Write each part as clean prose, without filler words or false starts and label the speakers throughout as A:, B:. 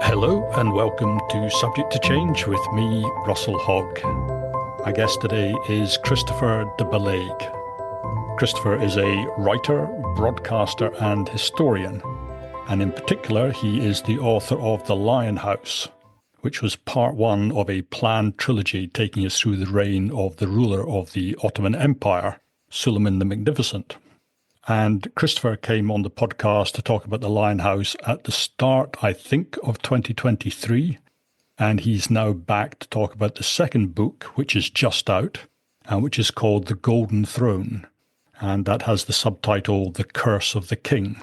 A: Hello and welcome to Subject to Change with me, Russell Hogg. My guest today is Christopher de Bellaigue. Christopher is a writer, broadcaster and historian, and in particular he is the author of The Lion House, which was part one of a planned trilogy taking us through the reign of the ruler of the Ottoman Empire, Suleiman the Magnificent. And Christopher came on the podcast to talk about The Lion House at the start, I think, of 2023. And he's now back to talk about the second book, which is just out, and which is called The Golden Throne. And that has the subtitle, The Curse of the King.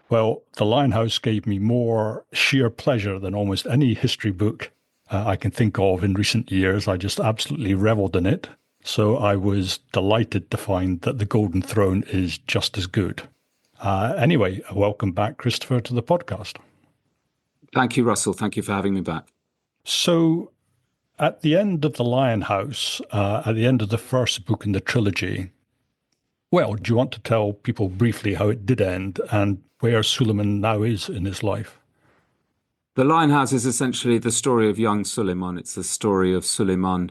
A: Well, The Lion House gave me more sheer pleasure than almost any history book I can think of in recent years. I just absolutely reveled in it. So I was delighted to find that The Golden Throne is just as good. Anyway, welcome back, Christopher, to the podcast.
B: Thank you, Russell. Thank you for having me back.
A: So at the end of The Lion House, at the end of the first book in the trilogy, well, do you want to tell people briefly how it did end and where Suleiman now is in his life?
B: The Lion House is essentially the story of young Suleiman. It's the story of Suleiman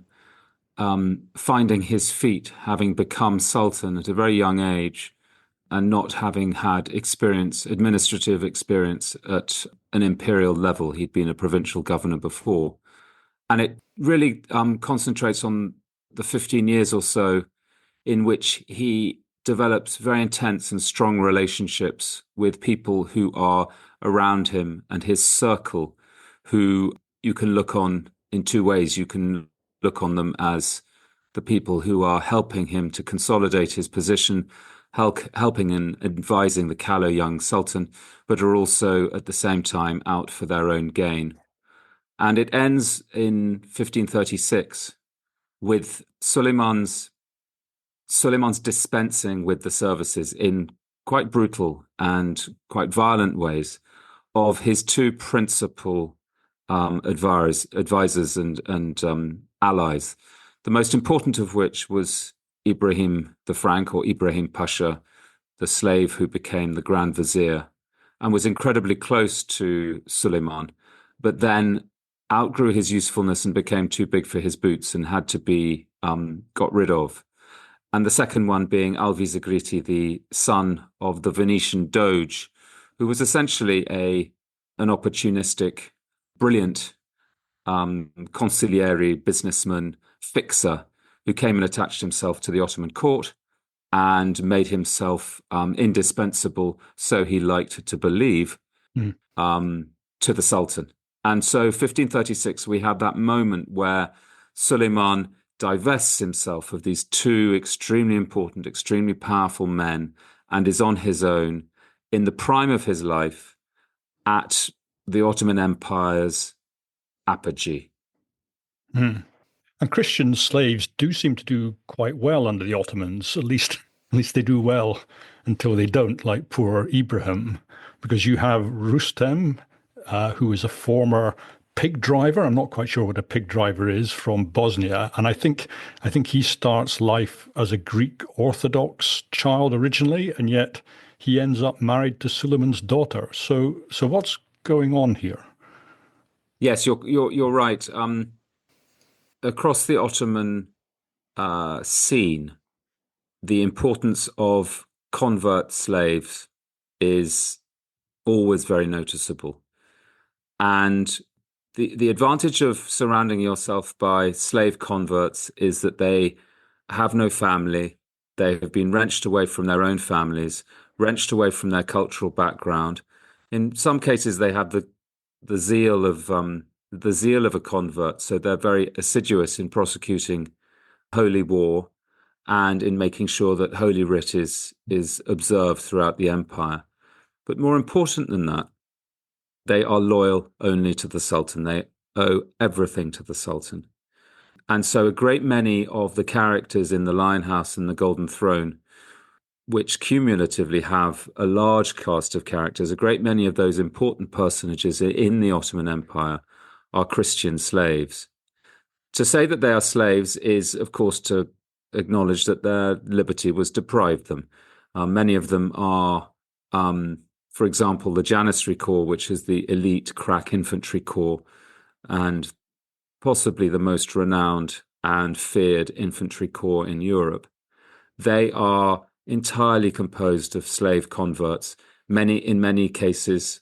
B: finding his feet, having become sultan at a very young age and not having had administrative experience at an imperial level. He'd been a provincial governor before. And it really concentrates on the 15 years or so in which he develops very intense and strong relationships with people who are around him and his circle, who you can look on in two ways. You can look on them as the people who are helping him to consolidate his position, helping and advising the callow young sultan, but are also at the same time out for their own gain. And it ends in 1536 with Suleiman's dispensing with the services in quite brutal and quite violent ways of his two principal advisors and allies, the most important of which was Ibrahim the Frank, or Ibrahim Pasha, the slave who became the Grand Vizier and was incredibly close to Suleiman, but then outgrew his usefulness and became too big for his boots and had to be got rid of. And the second one being Alvi Zagriti, the son of the Venetian Doge, who was essentially an opportunistic, brilliant consigliere, businessman, fixer, who came and attached himself to the Ottoman court and made himself indispensable, so he liked to believe, to the Sultan. And so 1536, we have that moment where Suleiman divests himself of these two extremely important, extremely powerful men and is on his own in the prime of his life at the Ottoman Empire's apogee.
A: And Christian slaves do seem to do quite well under the Ottomans. At least they do well until they don't, like poor Ibrahim, because you have Rustem, who is a former pig driver. I'm not quite sure what a pig driver is, from Bosnia. And I think he starts life as a Greek Orthodox child originally, and yet he ends up married to Suleiman's daughter. So what's going on here?
B: Yes, you're right. Across the Ottoman scene, the importance of convert slaves is always very noticeable. And the advantage of surrounding yourself by slave converts is that they have no family. They have been wrenched away from their own families, wrenched away from their cultural background. In some cases, they have the zeal of a convert, so they're very assiduous in prosecuting holy war and in making sure that Holy Writ is observed throughout the empire. But more important than that, they are loyal only to the Sultan. They owe everything to the Sultan. And so a great many of the characters in The Lion House and The Golden Throne, which cumulatively have a large cast of characters, a great many of those important personages in the Ottoman Empire are Christian slaves. To say that they are slaves is, of course, to acknowledge that their liberty was deprived them. Many of them are for example, the Janissary Corps, which is the elite crack infantry corps and possibly the most renowned and feared infantry corps in Europe. They are entirely composed of slave converts, in many cases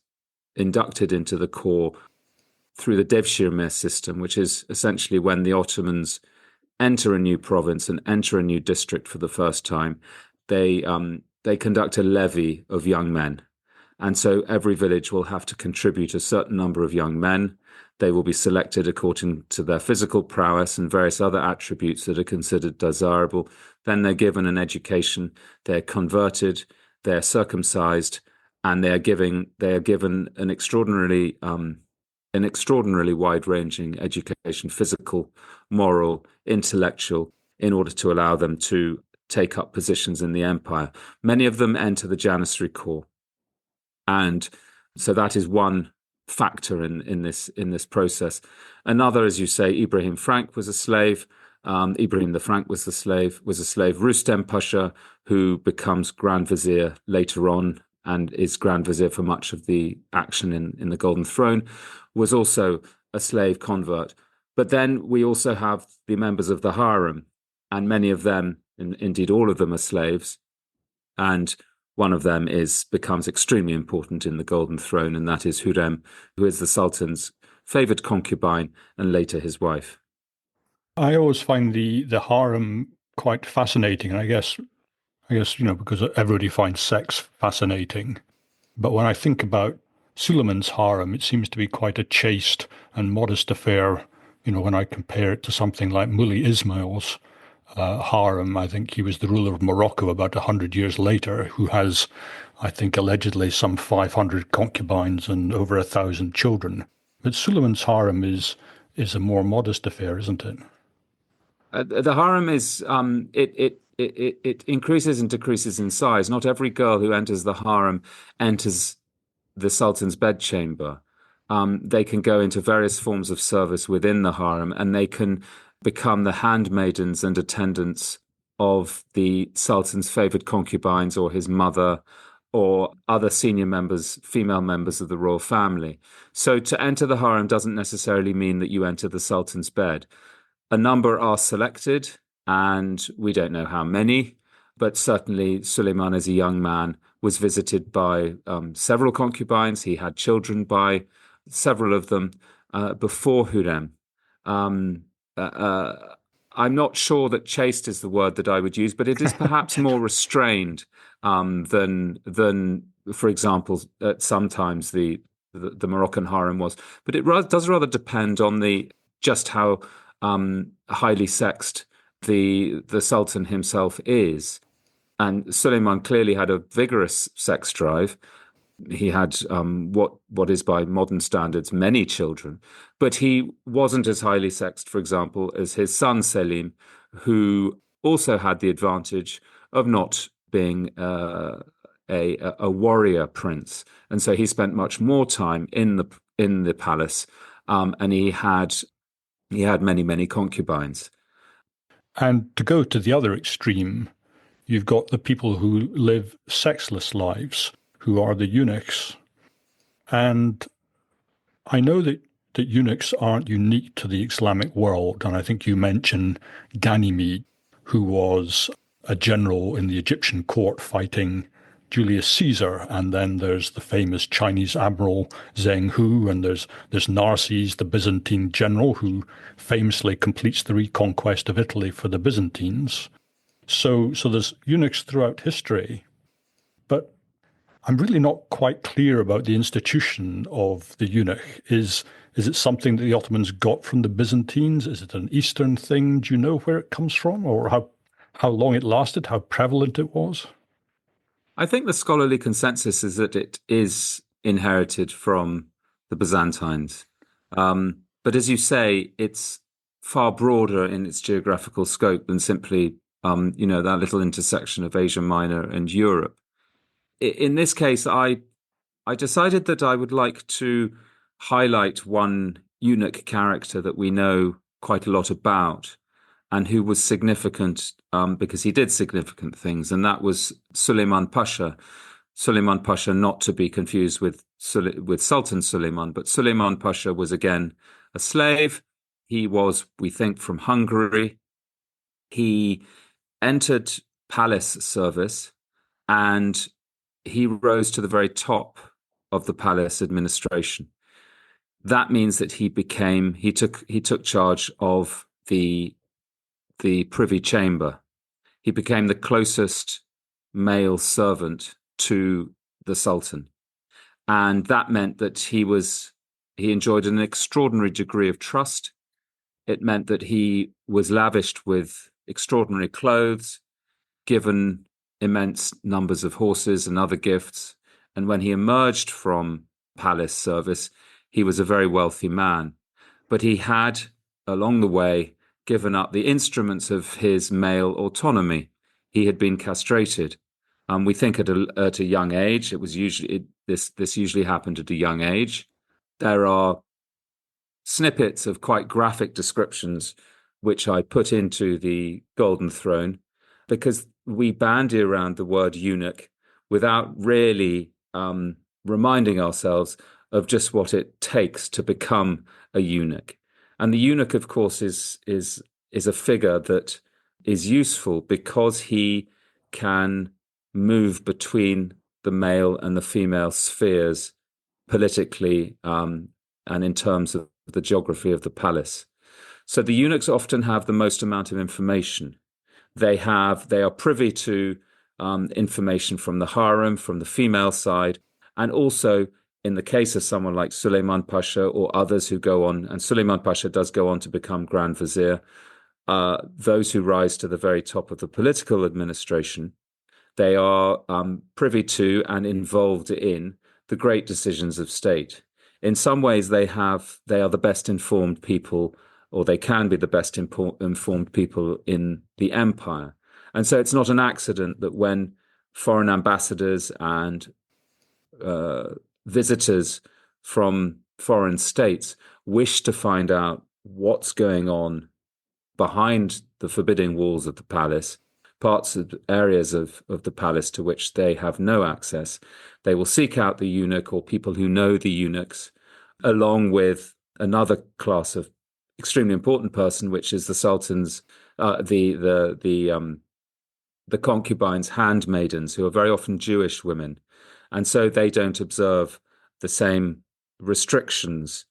B: inducted into the corps through the devshirme system, which is essentially when the Ottomans enter a new province and enter a new district for the first time, they conduct a levy of young men. And so every village will have to contribute a certain number of young men. They will be selected according to their physical prowess and various other attributes that are considered desirable. Then they're given an education, they're converted, they're circumcised, and they are given an extraordinarily wide-ranging education, physical, moral, intellectual, in order to allow them to take up positions in the empire. Many of them enter the Janissary Corps. And so that is one factor in this process. Another, as you say, Ibrahim Frank was a slave. Ibrahim the Frank was a slave. Rustem Pasha, who becomes Grand Vizier later on and is Grand Vizier for much of the action in the Golden Throne, was also a slave convert. But then we also have the members of the harem, and many of them, indeed all of them, are slaves. And one of them becomes extremely important in the Golden Throne, and that is Hürrem, who is the Sultan's favoured concubine and later his wife.
A: I always find the harem quite fascinating, and I guess because everybody finds sex fascinating. But when I think about Suleiman's harem, it seems to be quite a chaste and modest affair. When I compare it to something like Mully Ismail's harem, I think he was the ruler of Morocco about 100 years later, who has, I think, allegedly some 500 concubines and over 1,000 children. But Suleiman's harem is a more modest affair, isn't it?
B: The harem is it increases and decreases in size. Not every girl who enters the harem enters the Sultan's bedchamber. They can go into various forms of service within the harem, and they can become the handmaidens and attendants of the Sultan's favoured concubines or his mother or other senior members, female members of the royal family. So to enter the harem doesn't necessarily mean that you enter the Sultan's bed. A number are selected, and we don't know how many, but certainly Suleiman, as a young man, was visited by several concubines. He had children by several of them before Hürrem. I'm not sure that chaste is the word that I would use, but it is perhaps more restrained than, for example, sometimes the Moroccan harem was. But it does rather depend on just how highly sexed the Sultan himself is. And Suleiman clearly had a vigorous sex drive. He had what is by modern standards many children, but he wasn't as highly sexed, for example, as his son Selim, who also had the advantage of not being a warrior prince, and so he spent much more time in the palace, and he had many concubines.
A: And to go to the other extreme, you've got the people who live sexless lives, who are the eunuchs. And I know that eunuchs aren't unique to the Islamic world. And I think you mentioned Ganymede, who was a general in the Egyptian court fighting Julius Caesar. And then there's the famous Chinese admiral Zheng Hu, and there's Narses, the Byzantine general, who famously completes the reconquest of Italy for the Byzantines. So there's eunuchs throughout history. But I'm really not quite clear about the institution of the eunuch. Is it something that the Ottomans got from the Byzantines? Is it an Eastern thing? Do you know where it comes from, or how long it lasted, how prevalent it was?
B: I think the scholarly consensus is that it is inherited from the Byzantines. But as you say, it's far broader in its geographical scope than simply, that little intersection of Asia Minor and Europe. In this case, I decided that I would like to highlight one eunuch character that we know quite a lot about and who was significant because he did significant things, and that was Suleiman Pasha, Suleiman Pasha, not to be confused with Sultan Suleiman, but Suleiman Pasha was again a slave. He was, we think, from Hungary. He entered palace service and he rose to the very top of the palace administration. That means that he took charge of the privy chamber. He became the closest male servant to the Sultan. And that meant that he enjoyed an extraordinary degree of trust. It meant that he was lavished with extraordinary clothes, given immense numbers of horses and other gifts. And when he emerged from palace service, he was a very wealthy man. But he had, along the way, given up the instruments of his male autonomy. He had been castrated. We think at a young age. It was usually this usually happened at a young age. There are snippets of quite graphic descriptions which I put into the Golden Throne, because we bandy around the word eunuch without really reminding ourselves of just what it takes to become a eunuch. And the eunuch, of course, is a figure that is useful because he can move between the male and the female spheres politically and in terms of the geography of the palace. So the eunuchs often have the most amount of information. They are privy to information from the harem, from the female side, and also in the case of someone like Suleiman Pasha or others who go on, and Suleiman Pasha does go on to become Grand Vizier, those who rise to the very top of the political administration, they are privy to and involved in the great decisions of state. In some ways, they are the best informed people, or they can be the best informed people in the empire. And so it's not an accident that when foreign ambassadors and visitors from foreign states wish to find out what's going on behind the forbidding walls of the palace, parts of areas of the palace to which they have no access, they will seek out the eunuch or people who know the eunuchs, along with another class of extremely important person, which is the Sultan's, the concubines, handmaidens, who are very often Jewish women. And so they don't observe the same restrictions.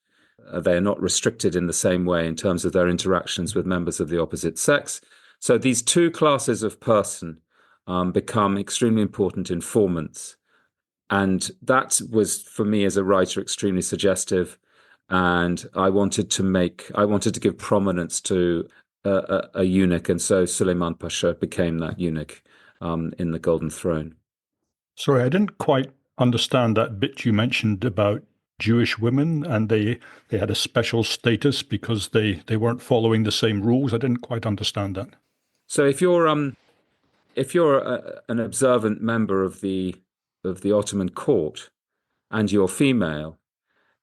B: They are not restricted in the same way in terms of their interactions with members of the opposite sex. So these two classes of person become extremely important informants. And that was, for me as a writer, extremely suggestive. And I wanted to give prominence to a eunuch. And so Suleiman Pasha became that eunuch in the Golden Throne.
A: Sorry, I didn't quite understand that bit you mentioned about Jewish women, and they had a special status because they weren't following the same rules. I didn't quite understand that.
B: So if you're an observant member of the Ottoman court and you're female,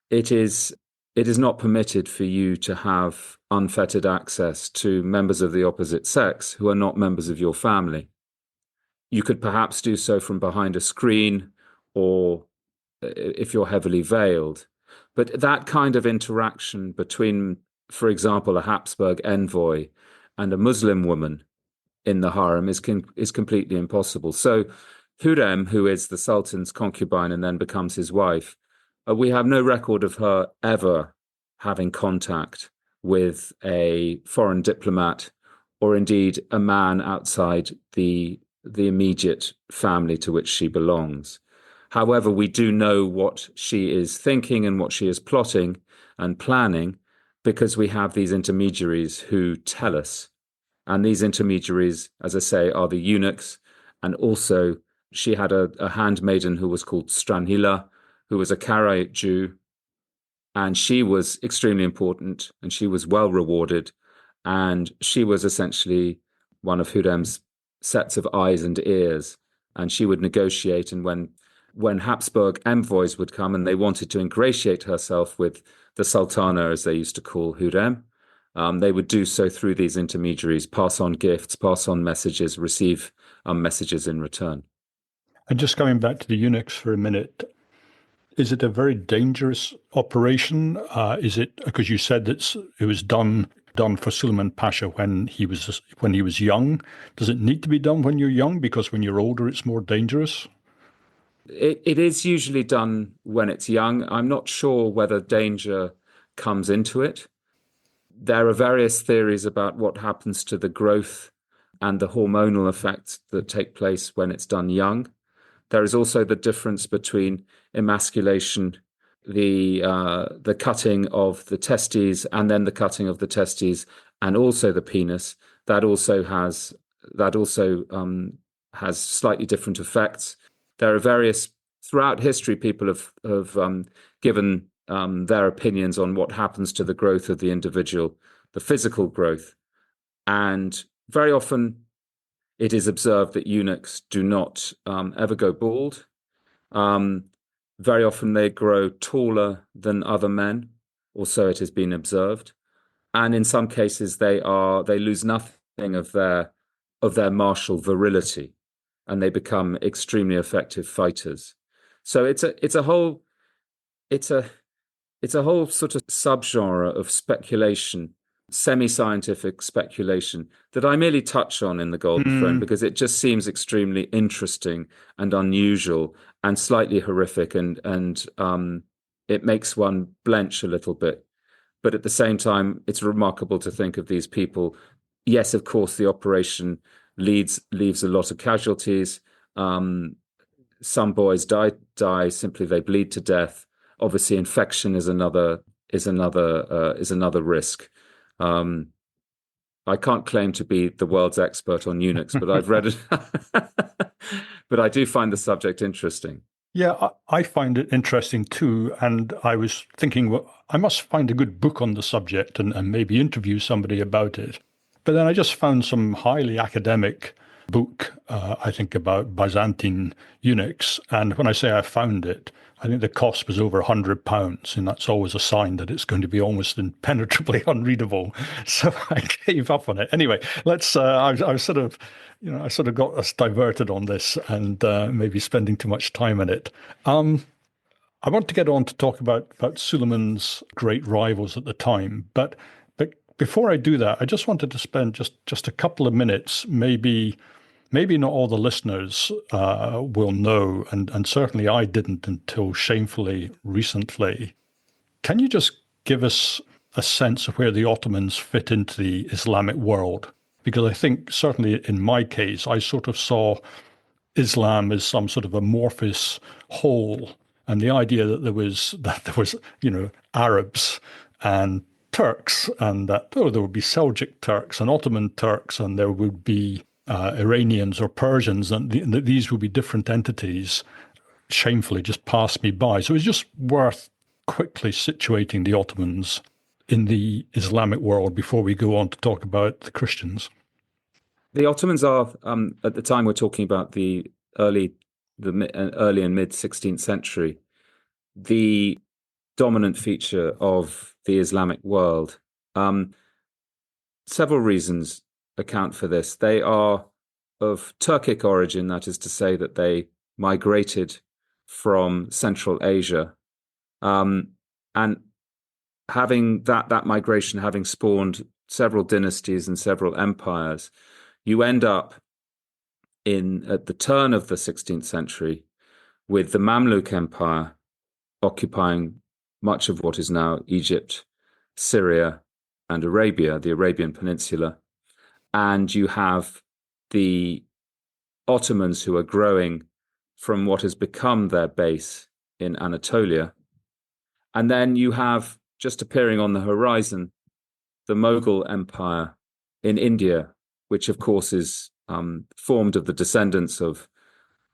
B: it is not permitted for you to have unfettered access to members of the opposite sex who are not members of your family. You could perhaps do so from behind a screen, or if you're heavily veiled. But that kind of interaction between, for example, a Habsburg envoy and a Muslim woman in the harem is completely impossible. So Hürrem, who is the Sultan's concubine and then becomes his wife, we have no record of her ever having contact with a foreign diplomat or indeed a man outside the immediate family to which she belongs. However, we do know what she is thinking and what she is plotting and planning because we have these intermediaries who tell us. And these intermediaries, as I say, are the eunuchs. And also she had a handmaiden who was called Stranhila, who was a Karaite Jew. And she was extremely important and she was well rewarded. And she was essentially one of Hürrem's sets of eyes and ears. And she would negotiate. And when Habsburg envoys would come and they wanted to ingratiate herself with the Sultana, as they used to call Hürrem, they would do so through these intermediaries, pass on gifts, pass on messages, receive messages in return.
A: And just coming back to the eunuchs for a minute, is it a very dangerous operation? Is it because you said that it was done for Suleiman Pasha when he was young? Does it need to be done when you're young because when you're older it's more dangerous?
B: It is usually done when it's young. I'm not sure whether danger comes into it. There are various theories about what happens to the growth and the hormonal effects that take place when it's done young. There is also the difference between emasculation, the cutting of the testes, and then the cutting of the testes, and also the penis. That also has slightly different effects. There are various throughout history. People have given their opinions on what happens to the growth of the individual, the physical growth, and very often it is observed that eunuchs do not ever go bald. Very often they grow taller than other men, or so it has been observed. And in some cases they lose nothing of their martial virility, and they become extremely effective fighters. So it's a whole sort of subgenre of speculation, semi-scientific speculation, that I merely touch on in The Golden Throne because it just seems extremely interesting and unusual and slightly horrific, and it makes one blench a little bit. But at the same time, it's remarkable to think of these people. Yes, of course, the operation leaves a lot of casualties. Some boys die simply; they bleed to death. Obviously, infection is another risk. I can't claim to be the world's expert on eunuchs, but I've read it. But I do find the subject interesting.
A: Yeah, I find it interesting too. And I was thinking, well, I must find a good book on the subject and maybe interview somebody about it. But then I just found some highly academic book, I think, about Byzantine eunuchs. And when I say I found it, I think the cost was over £100, and that's always a sign that it's going to be almost impenetrably unreadable. So I gave up on it. Anyway, let's. I sort of got us diverted on this, and maybe spending too much time on it. I want to get on to talk about Suleiman's great rivals at the time, but before I do that, I just wanted to spend just a couple of minutes, maybe not all the listeners will know, and certainly I didn't until shamefully recently. Can you just give us a sense of where the Ottomans fit into the Islamic world? Because I think certainly in my case, I sort of saw Islam as some sort of amorphous whole, and the idea that there was Arabs and Turks, and that there would be Seljuk Turks and Ottoman Turks, and there would be Iranians or Persians, and that these would be different entities, shamefully just passed me by. So it's just worth quickly situating the Ottomans in the Islamic world before we go on to talk about the Christians.
B: The Ottomans are, at the time we're talking about the early and mid 16th century, the dominant feature of the Islamic world. Several reasons account for this. They are of Turkic origin, that is to say that they migrated from Central Asia, and having that migration having spawned several dynasties and several empires, you end up at the turn of the 16th century with the Mamluk Empire occupying much of what is now Egypt, Syria, and Arabia, the Arabian Peninsula. And you have the Ottomans, who are growing from what has become their base in Anatolia. And then you have, just appearing on the horizon, the Mughal Empire in India, which of course is formed of the descendants of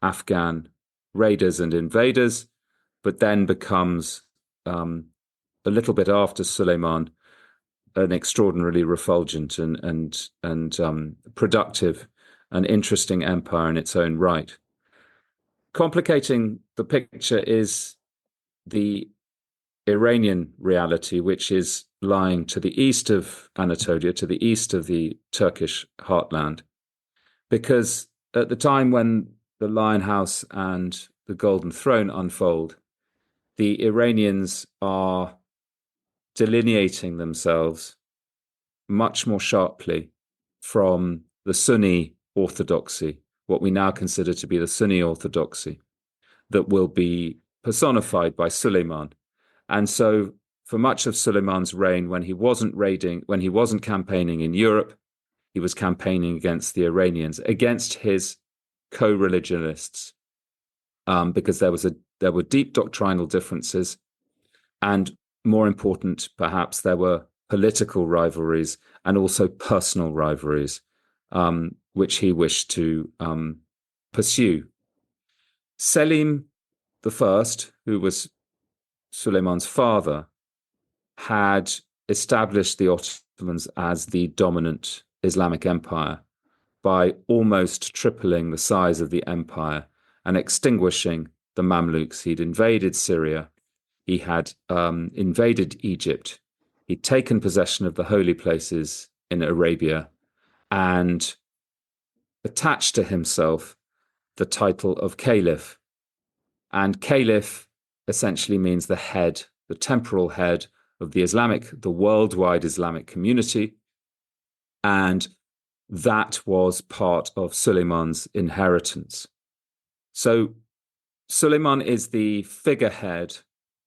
B: Afghan raiders and invaders, but then becomes, a little bit after Suleiman, an extraordinarily refulgent and productive and interesting empire in its own right. Complicating the picture is the Iranian reality, which is lying to the east of Anatolia, to the east of the Turkish heartland. Because at the time when the Lion House and the Golden Throne unfold, the Iranians are delineating themselves much more sharply from the Sunni orthodoxy, what we now consider to be the Sunni orthodoxy, that will be personified by Suleiman. And so for much of Suleiman's reign, when he wasn't campaigning in Europe, he was campaigning against the Iranians, against his co-religionists, because there were deep doctrinal differences, and more important, perhaps, there were political rivalries and also personal rivalries, which he wished to pursue. Selim I, who was Suleiman's father, had established the Ottomans as the dominant Islamic empire by almost tripling the size of the empire and extinguishing the Mamluks. He'd invaded Syria. He had invaded Egypt. He'd taken possession of the holy places in Arabia and attached to himself the title of Caliph. And Caliph essentially means the head, the temporal head of the worldwide Islamic community. And that was part of Suleiman's inheritance. So Suleiman is the figurehead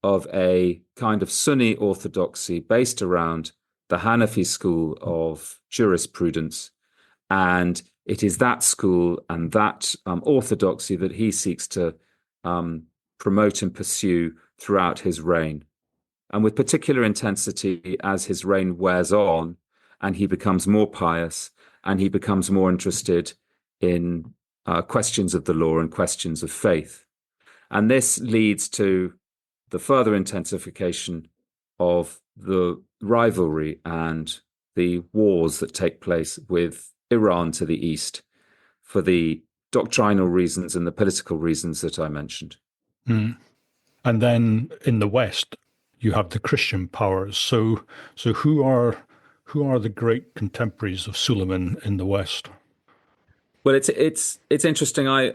B: of a kind of Sunni orthodoxy based around the Hanafi school of jurisprudence. And it is that school and that orthodoxy that he seeks to promote and pursue throughout his reign. And with particular intensity as his reign wears on and he becomes more pious and he becomes more interested in questions of the law and questions of faith. And this leads to the further intensification of the rivalry and the wars that take place with Iran to the east for the doctrinal reasons and the political reasons that I mentioned.
A: Mm. And then in the West, you have the Christian powers. So who are the great contemporaries of Suleiman in the West?
B: Well, it's interesting.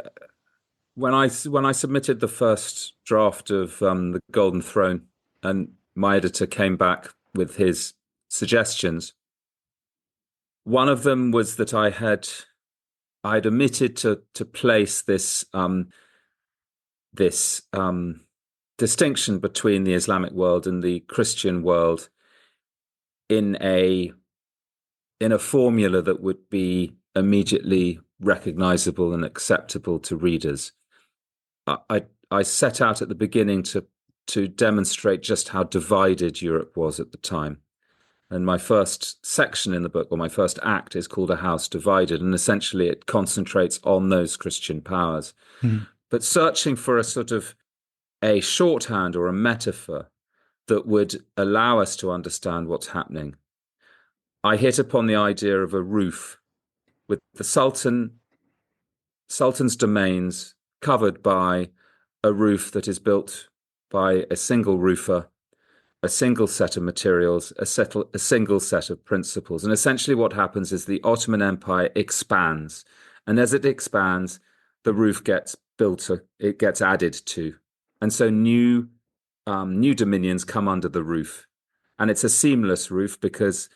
B: When I submitted the first draft of the Golden Throne, and my editor came back with his suggestions, one of them was that I'd omitted to place this distinction between the Islamic world and the Christian world in a formula that would be immediately recognizable and acceptable to readers. I set out at the beginning to demonstrate just how divided Europe was at the time. And my first section in the book, or my first act, is called A House Divided. And essentially it concentrates on those Christian powers. Mm. But searching for a sort of a shorthand or a metaphor that would allow us to understand what's happening, I hit upon the idea of a roof with the sultan's domains covered by a roof that is built by a single roofer, a single set of materials, a single set of principles. And essentially what happens is the Ottoman Empire expands. And as it expands, the roof gets built, it gets added to. And so new dominions come under the roof. And it's a seamless roof because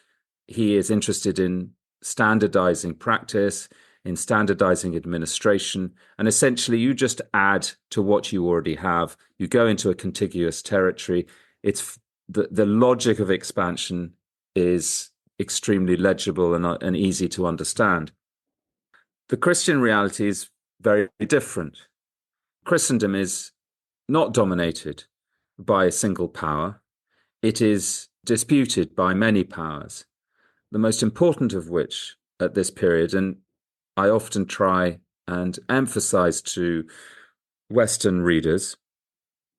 B: he is interested in standardizing practice, in standardizing administration. And essentially you just add to what you already have. You go into a contiguous territory. It's the logic of expansion is extremely legible and easy to understand. The Christian reality is very different. Christendom is not dominated by a single power. It is disputed by many powers, the most important of which at this period, and I often try and emphasize to Western readers,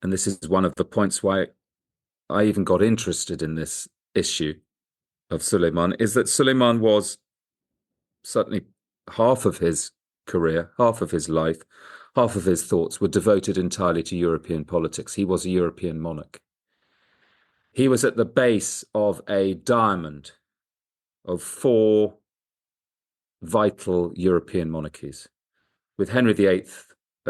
B: and this is one of the points why I even got interested in this issue of Suleiman, is that Suleiman was certainly half of his career, half of his life, half of his thoughts were devoted entirely to European politics. He was a European monarch. He was at the base of a diamond of four vital European monarchies, with Henry VIII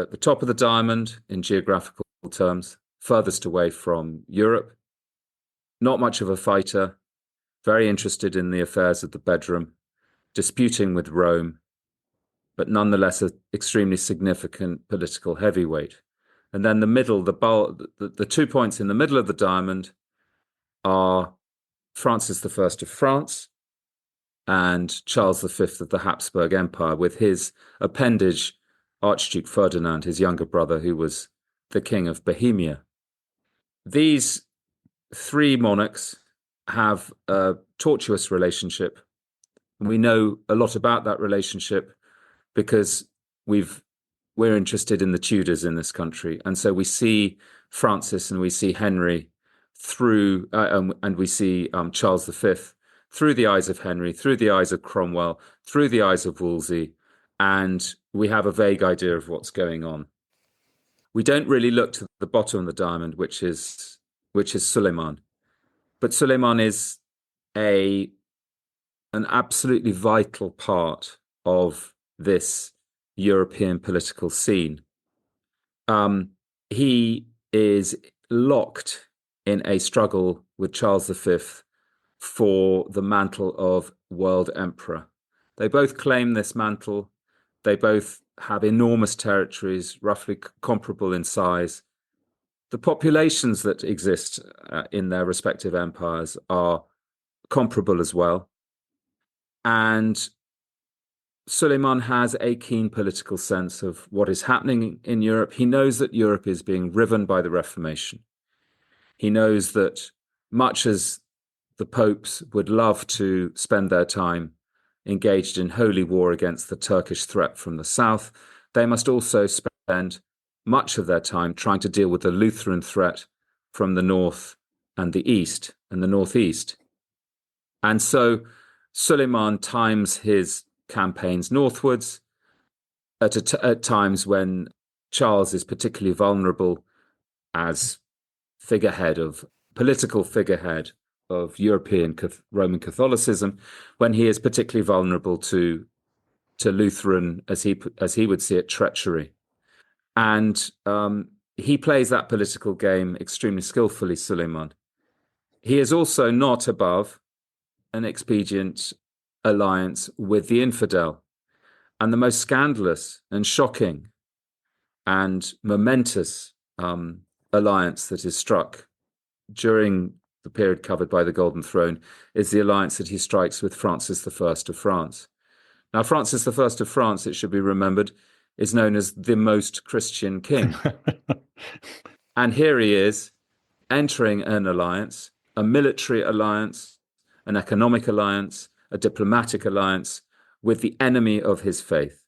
B: at the top of the diamond in geographical terms, furthest away from Europe, not much of a fighter, very interested in the affairs of the bedroom, disputing with Rome, but nonetheless an extremely significant political heavyweight. And then the 2 points in the middle of the diamond are Francis I of France and Charles V of the Habsburg Empire, with his appendage, Archduke Ferdinand, his younger brother, who was the King of Bohemia. These three monarchs have a tortuous relationship. We know a lot about that relationship because we're interested in the Tudors in this country. And so we see Francis and we see Henry through, and we see Charles V through the eyes of Henry, through the eyes of Cromwell, through the eyes of Wolsey, and we have a vague idea of what's going on. We don't really look to the bottom of the diamond, which is Suleiman. But Suleiman is an absolutely vital part of this European political scene. He is locked in a struggle with Charles V for the mantle of world emperor. They both claim this mantle. They both have enormous territories, roughly comparable in size. The populations that exist in their respective empires are comparable as well. And Suleiman has a keen political sense of what is happening in Europe. He knows that Europe is being riven by the Reformation. He knows that much as the popes would love to spend their time engaged in holy war against the Turkish threat from the south, they must also spend much of their time trying to deal with the Lutheran threat from the north and the east and the northeast. And so Suleiman times his campaigns northwards at times when Charles is particularly vulnerable as political figurehead of European Roman Catholicism, when he is particularly vulnerable to Lutheran, as he would see it, treachery. And he plays that political game extremely skillfully, Suleiman. He is also not above an expedient alliance with the infidel. And the most scandalous and shocking and momentous alliance that is struck during the period covered by the Golden Throne is the alliance that he strikes with Francis I of France. Now, Francis I of France, it should be remembered, is known as the most Christian king. And here he is entering an alliance, a military alliance, an economic alliance, a diplomatic alliance with the enemy of his faith.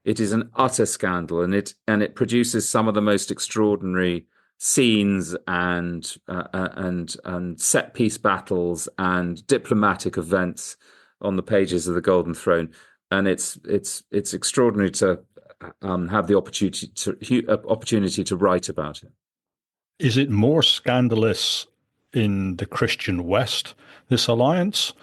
B: It is an utter scandal, and it produces some of the most extraordinary scenes and set piece battles and diplomatic events on the pages of the Golden Throne. And it's extraordinary to have the opportunity to write about it.
A: Is it more scandalous in the Christian West, this alliance?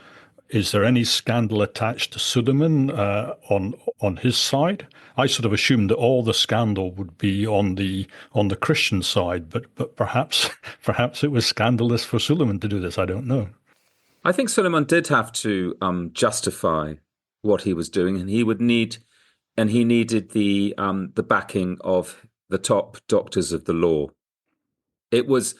A: Is there any scandal attached to Suleiman on his side? I sort of assumed that all the scandal would be on the Christian side, but perhaps it was scandalous for Suleiman to do this. I don't know.
B: I think Suleiman did have to justify what he was doing, and he needed the backing of the top doctors of the law. It was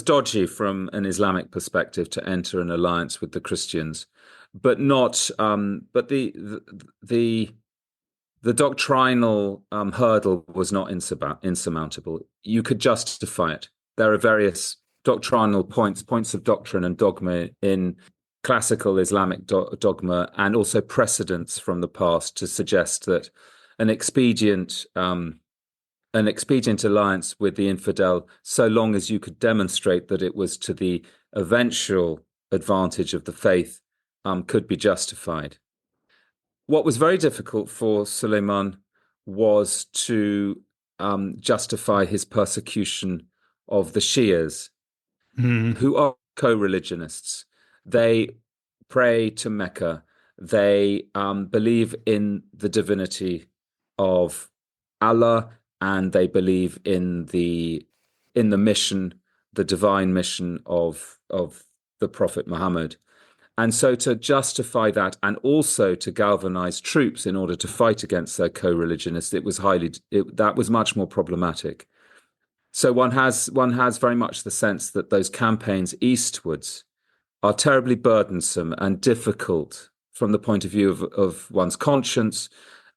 B: dodgy from an Islamic perspective to enter an alliance with the Christians, but not. But the doctrinal hurdle was not insurmountable. You could justify it. There are various doctrinal points of doctrine and dogma in classical Islamic dogma, and also precedents from the past to suggest that an expedient alliance with the infidel, so long as you could demonstrate that it was to the eventual advantage of the faith, could be justified. What was very difficult for Suleiman was to justify his persecution of the Shias, who are co-religionists. They pray to Mecca. They believe in the divinity of Allah, and they believe in the mission, the divine mission of the Prophet Muhammad. And so to justify that and also to galvanize troops in order to fight against their co-religionists, that was much more problematic. So one has very much the sense that those campaigns eastwards are terribly burdensome and difficult from the point of view of one's conscience,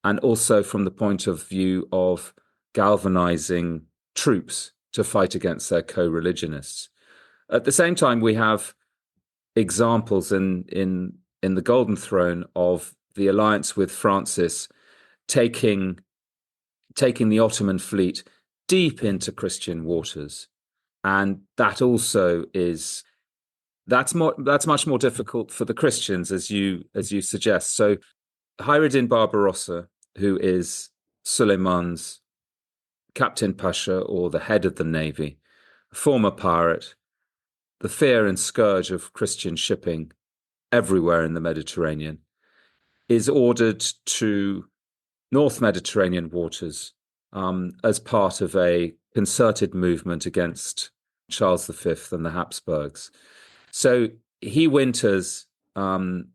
B: and also from the point of view of galvanizing troops to fight against their co-religionists. At the same time, we have examples in the Golden Throne of the alliance with Francis taking the Ottoman fleet deep into Christian waters, and that also that's much more difficult for the Christians, as you suggest. So Hayreddin Barbarossa, who is Suleiman's Captain Pasha, or the head of the navy, former pirate, the fear and scourge of Christian shipping everywhere in the Mediterranean, is ordered to North Mediterranean waters as part of a concerted movement against Charles V and the Habsburgs. So he winters,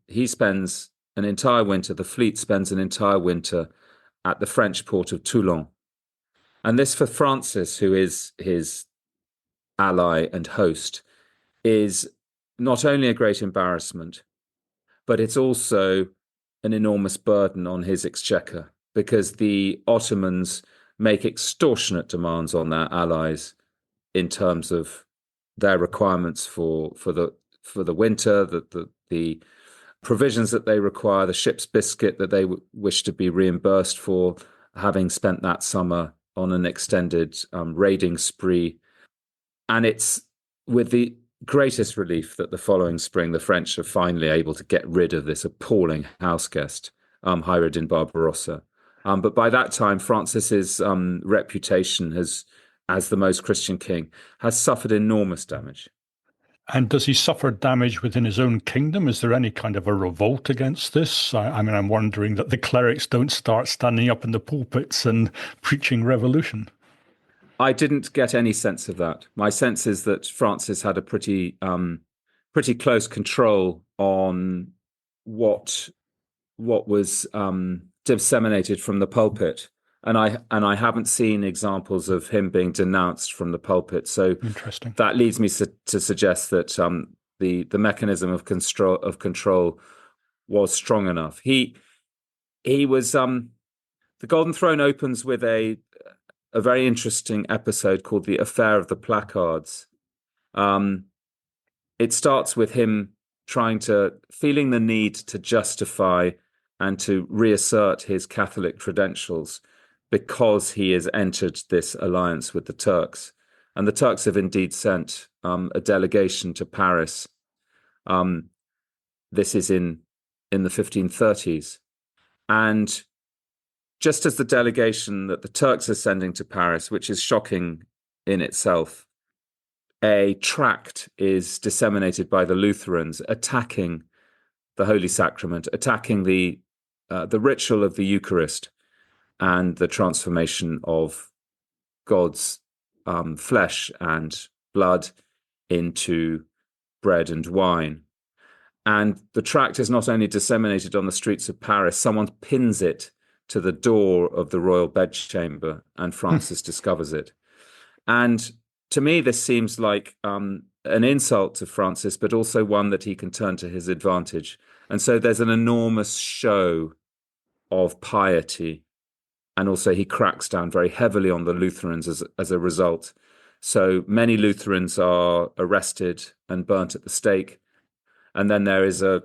B: he spends an entire winter, the fleet spends an entire winter at the French port of Toulon. And this, for Francis, who is his ally and host, is not only a great embarrassment, but it's also an enormous burden on his exchequer, because the Ottomans make extortionate demands on their allies in terms of their requirements for the winter, the provisions that they require, the ship's biscuit that they wish to be reimbursed for, having spent that summer on an extended raiding spree. And it's with the greatest relief that the following spring the French are finally able to get rid of this appalling house guest, Hayreddin Barbarossa. But by that time, Francis's reputation as the most Christian king has suffered enormous damage.
A: And does he suffer damage within his own kingdom? Is there any kind of a revolt against this? I mean, I'm wondering that the clerics don't start standing up in the pulpits and preaching revolution.
B: I didn't get any sense of that. My sense is that Francis had a pretty close control on what was disseminated from the pulpit, and I haven't seen examples of him being denounced from the pulpit. So
A: interesting. That
B: leads me to suggest that the mechanism of control was strong enough. He was the Golden Throne opens with a very interesting episode called the Affair of the Placards. It starts with him feeling the need to justify and to reassert his Catholic credentials because he has entered this alliance with the Turks. And the Turks have indeed sent a delegation to Paris. This is in the 1530s. And just as the delegation that the Turks are sending to Paris, which is shocking in itself, a tract is disseminated by the Lutherans attacking the Holy Sacrament, attacking the ritual of the Eucharist and the transformation of God's flesh and blood into bread and wine. And the tract is not only disseminated on the streets of Paris, someone pins it to the door of the royal bedchamber, and Francis discovers it. And to me, this seems like an insult to Francis, but also one that he can turn to his advantage. And so there's an enormous show of piety. And also he cracks down very heavily on the Lutherans as a result. So many Lutherans are arrested and burnt at the stake. And then there is an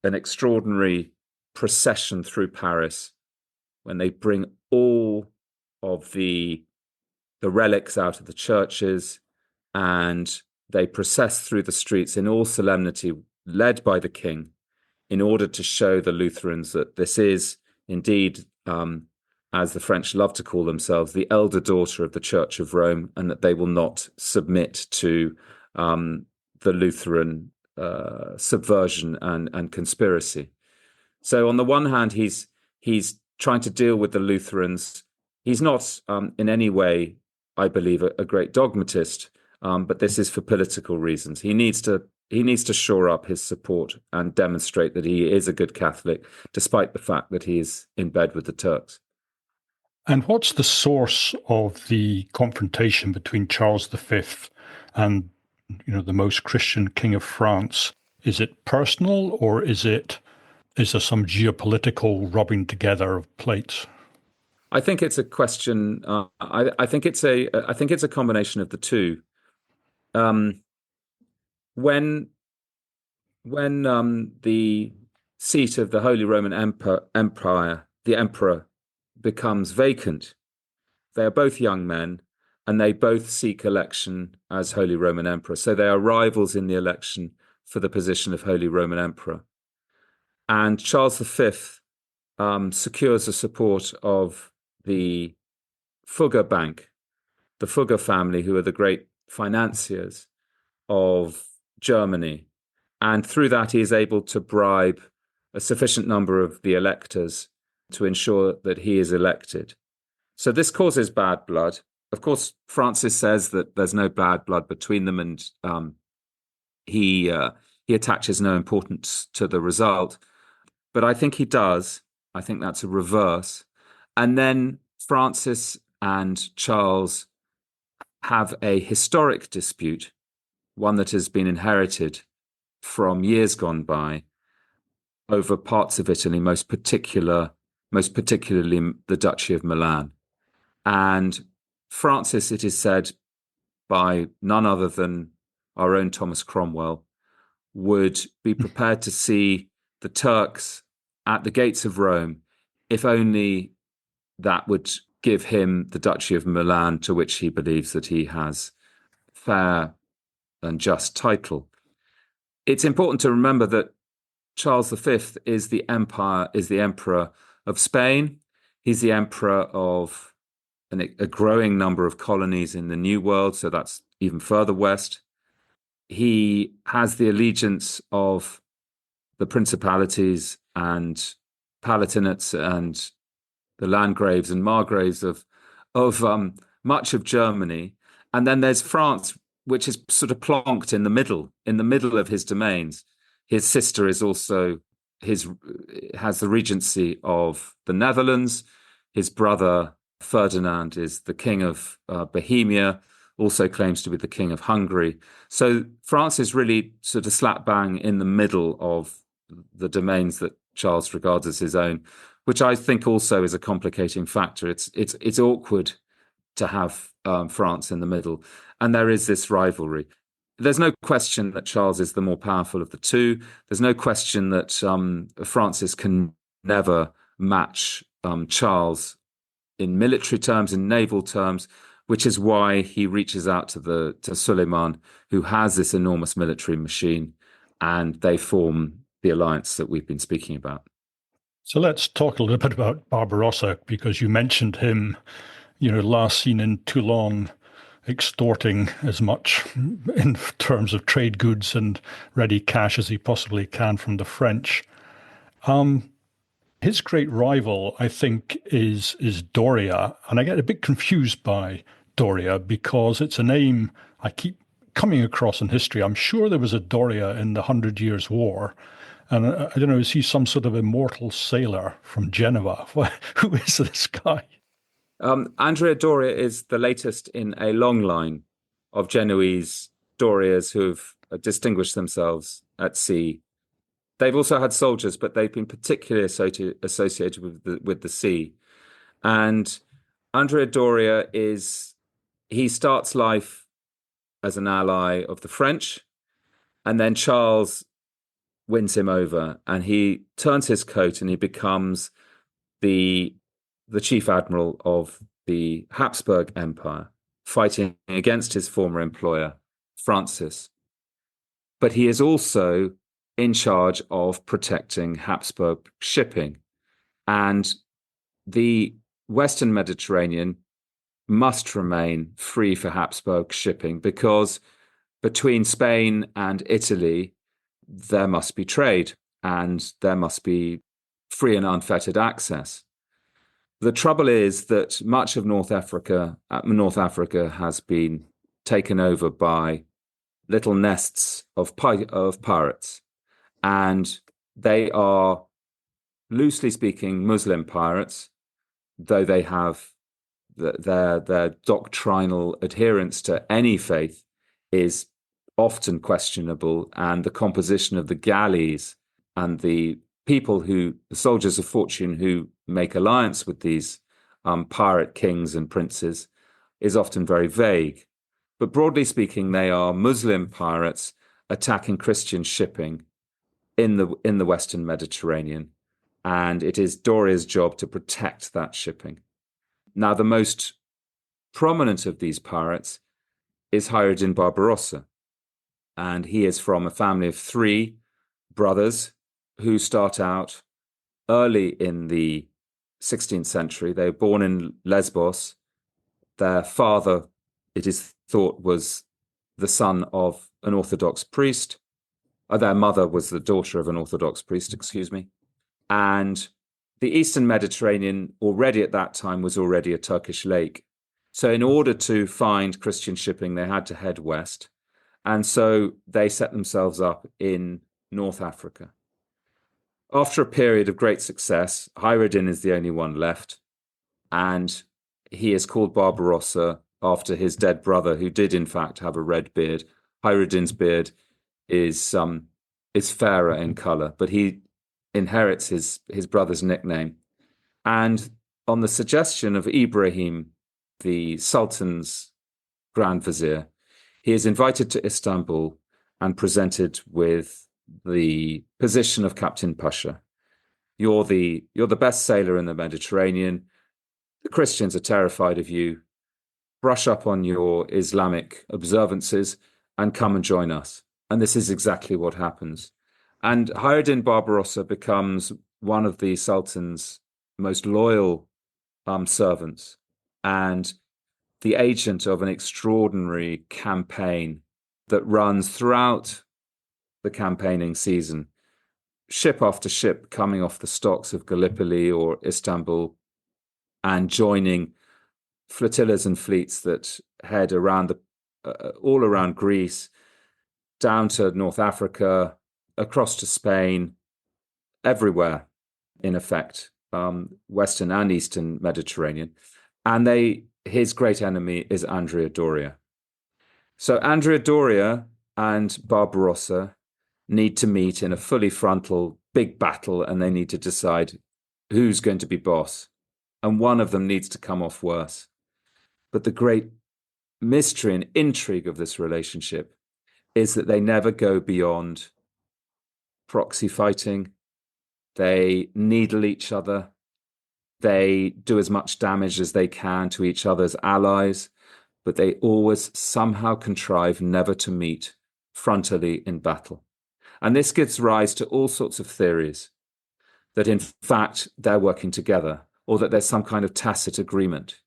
B: extraordinary procession through Paris when they bring all of the relics out of the churches, and they process through the streets in all solemnity, led by the king, in order to show the Lutherans that this is indeed, as the French love to call themselves, the elder daughter of the Church of Rome, and that they will not submit to the Lutheran subversion and conspiracy. So on the one hand, he's trying to deal with the Lutherans. He's not in any way, I believe, a great dogmatist, but this is for political reasons. He needs to shore up his support and demonstrate that he is a good Catholic, despite the fact that he is in bed with the Turks.
A: And what's the source of the confrontation between Charles V and, the most Christian king of France? Is it personal, or is there some geopolitical rubbing together of plates?
B: I think it's a question. I think it's a combination of the two. Um, when the seat of the Holy Roman Empire, the emperor, becomes vacant, they are both young men, and they both seek election as Holy Roman Emperor. So they are rivals in the election for the position of Holy Roman Emperor. And Charles V secures the support of the Fugger Bank, the Fugger family, who are the great financiers of Germany. And through that, he is able to bribe a sufficient number of the electors to ensure that he is elected. So this causes bad blood. Of course, Francis says that there's no bad blood between them, and he attaches no importance to the result. But I think he does. I think that's a reverse. And then Francis and Charles have a historic dispute, one that has been inherited from years gone by, over parts of Italy, most particularly the Duchy of Milan. And Francis, it is said by none other than our own Thomas Cromwell, would be prepared to see the Turks at the gates of Rome, if only that would give him the Duchy of Milan, to which he believes that he has fair and just title. It's important to remember that Charles V is the emperor of Spain. He's the emperor of a growing number of colonies in the New World, so that's even further west. He has the allegiance of the principalities and palatinates and the landgraves and margraves of much of Germany. And then there's France, which is sort of plonked in the middle of his domains. His sister is also has the regency of the Netherlands. His brother Ferdinand is the king of Bohemia, also claims to be the king of Hungary. So France is really sort of slap bang in the middle of the domains that Charles regards as his own, which I think also is a complicating factor. It's awkward to have France in the middle, and there is this rivalry. There's no question that Charles is the more powerful of the two. There's no question that Francis can never match Charles in military terms, in naval terms, which is why he reaches out to Suleiman, who has this enormous military machine, and they form the alliance that we've been speaking about.
A: So let's talk a little bit about Barbarossa, because you mentioned him, last seen in Toulon, extorting as much in terms of trade goods and ready cash as he possibly can from the French. His great rival, I think, is Doria. And I get a bit confused by Doria because it's a name I keep coming across in history. I'm sure there was a Doria in the Hundred Years' War. And I don't know, is he some sort of immortal sailor from Genoa? Who is this guy?
B: Andrea Doria is the latest in a long line of Genoese Dorias who've distinguished themselves at sea. They've also had soldiers, but they've been particularly associated with the sea. And Andrea Doria he starts life as an ally of the French, and then Charles wins him over, and he turns his coat and he becomes the chief admiral of the Habsburg Empire, fighting against his former employer, Francis. But he is also in charge of protecting Habsburg shipping. And the Western Mediterranean must remain free for Habsburg shipping, because between Spain and Italy, there must be trade and there must be free and unfettered access. The trouble is that much of North Africa has been taken over by little nests of pirates, and they are, loosely speaking, Muslim pirates, though they have their doctrinal adherence to any faith is often questionable, and the composition of the galleys and the soldiers of fortune who make alliance with these pirate kings and princes is often very vague. But broadly speaking, they are Muslim pirates attacking Christian shipping in the Western Mediterranean, and it is Doria's job to protect that shipping. Now, the most prominent of these pirates is Hayreddin Barbarossa, and he is from a family of three brothers who start out early in the 16th century. They were born in Lesbos. Their father, it is thought, was the son of an Orthodox priest. Their mother was the daughter of an Orthodox priest, excuse me. And the Eastern Mediterranean already at that time was already a Turkish lake. So in order to find Christian shipping, they had to head west. And so they set themselves up in North Africa. After a period of great success, Hayreddin is the only one left. And he is called Barbarossa after his dead brother, who did in fact have a red beard. Hayreddin's beard is fairer in color, but he inherits his brother's nickname. And on the suggestion of Ibrahim, the Sultan's Grand Vizier, he is invited to Istanbul and presented with the position of Captain Pasha. You're the best sailor in the Mediterranean. The Christians are terrified of you. Brush up on your Islamic observances and come and join us. And this is exactly what happens. And Hayreddin Barbarossa becomes one of the Sultan's most loyal servants and the agent of an extraordinary campaign that runs throughout the campaigning season, ship after ship coming off the stocks of Gallipoli or Istanbul and joining flotillas and fleets that head around all around Greece, down to North Africa, across to Spain, everywhere, in effect, Western and Eastern Mediterranean. And his great enemy is Andrea Doria. So Andrea Doria and Barbarossa need to meet in a fully frontal big battle, and they need to decide who's going to be boss. And one of them needs to come off worse. But the great mystery and intrigue of this relationship is that they never go beyond proxy fighting. They needle each other. They do as much damage as they can to each other's allies, but they always somehow contrive never to meet frontally in battle. And this gives rise to all sorts of theories that, in fact, they're working together, or that there's some kind of tacit agreement,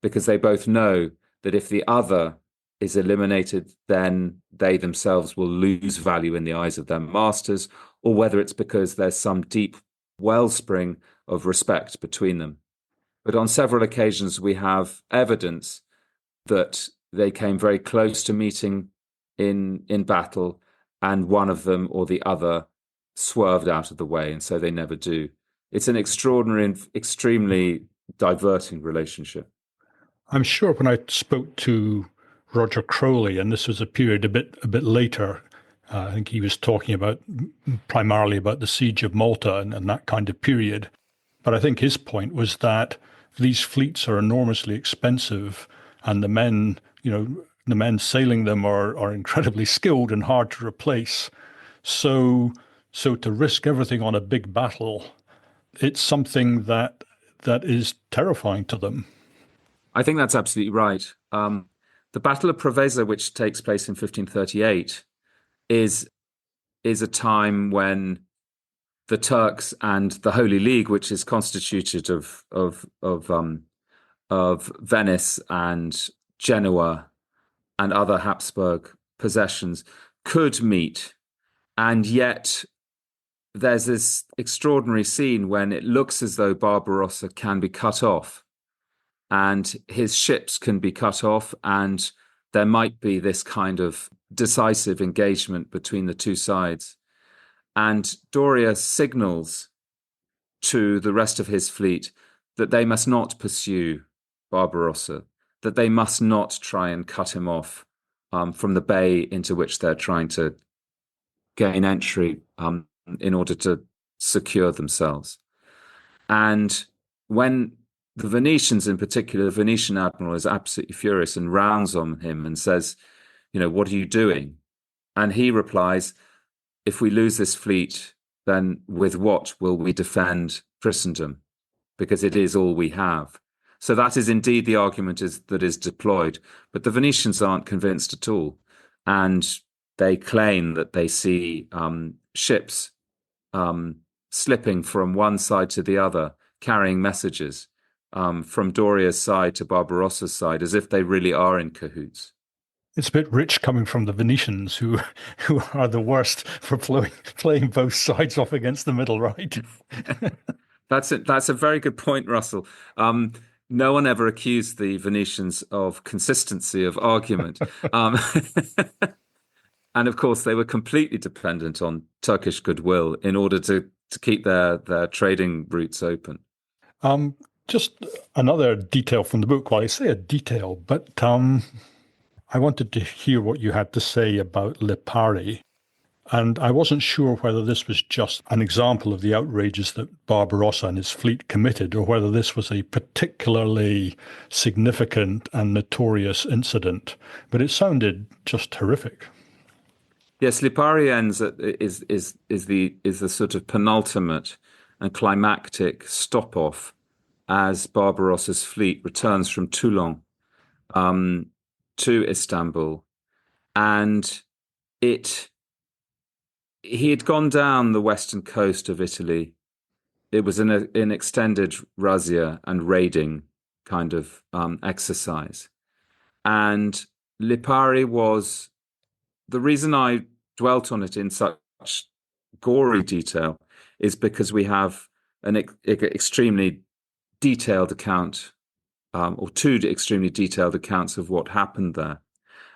B: because they both know that if the other is eliminated, then they themselves will lose value in the eyes of their masters, or whether it's because there's some deep wellspring of respect between them. But on several occasions, we have evidence that they came very close to meeting in battle, and one of them or the other swerved out of the way, and so they never do. It's an extraordinary and extremely diverting relationship.
A: I'm sure when I spoke to Roger Crowley, and this was a period a bit later, I think he was talking primarily about the Siege of Malta and that kind of period. But I think his point was that these fleets are enormously expensive, and the men sailing them are incredibly skilled and hard to replace. So to risk everything on a big battle, it's something that is terrifying to them.
B: I think that's absolutely right. The Battle of Preveza, which takes place in 1538, is a time when the Turks and the Holy League, which is constituted of Venice and Genoa and other Habsburg possessions, could meet, and yet there's this extraordinary scene when it looks as though Barbarossa can be cut off and his ships can be cut off, and there might be this kind of decisive engagement between the two sides. And Doria signals to the rest of his fleet that they must not pursue Barbarossa, that they must not try and cut him off from the bay into which they're trying to gain entry in order to secure themselves. And when the Venetians, in particular, the Venetian admiral is absolutely furious and rounds on him and says, what are you doing? And he replies, if we lose this fleet, then with what will we defend Christendom? Because it is all we have. So that is indeed the argument that is deployed. But the Venetians aren't convinced at all. And they claim that they see ships slipping from one side to the other, carrying messages from Doria's side to Barbarossa's side, as if they really are in cahoots.
A: It's a bit rich coming from the Venetians, who are the worst for playing both sides off against the middle, right?
B: That's a very good point, Russell. No one ever accused the Venetians of consistency of argument. And of course, they were completely dependent on Turkish goodwill in order to keep their trading routes open.
A: Just another detail from the book. Well, I say a detail, but I wanted to hear what you had to say about Lipari. And I wasn't sure whether this was just an example of the outrages that Barbarossa and his fleet committed, or whether this was a particularly significant and notorious incident. But it sounded just horrific.
B: Yes, Lipari is the sort of penultimate and climactic stop-off as Barbarossa's fleet returns from Toulon to Istanbul, and he had gone down the western coast of Italy. It was an extended razzia and raiding kind of exercise, and Lipari was. The reason I dwelt on it in such gory detail is because we have an extremely detailed account, or two extremely detailed accounts of what happened there.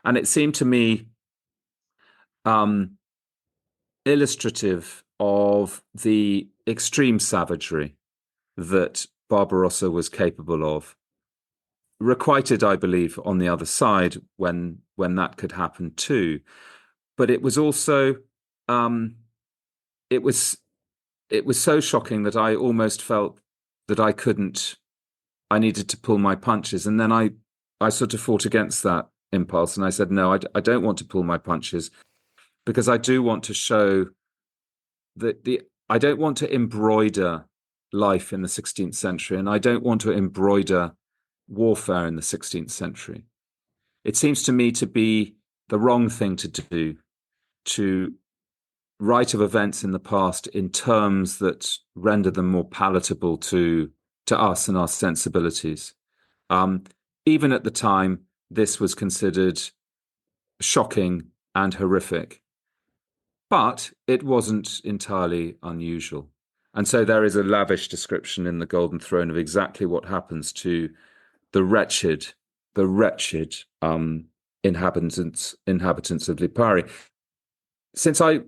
B: And it seemed to me illustrative of the extreme savagery that Barbarossa was capable of. Requited, I believe, on the other side when that could happen too. But it was also it was so shocking that I almost felt that I needed to pull my punches. And then I sort of fought against that impulse, and I said, no, I don't want to pull my punches, because I do want to show that I don't want to embroider life in the 16th century, and I don't want to embroider warfare in the 16th century. It seems to me to be the wrong thing to do, to write of events in the past in terms that render them more palatable to us and our sensibilities. Even at the time, this was considered shocking and horrific, but it wasn't entirely unusual. And so there is a lavish description in The Golden Throne of exactly what happens to the wretched inhabitants of Lipari. Since I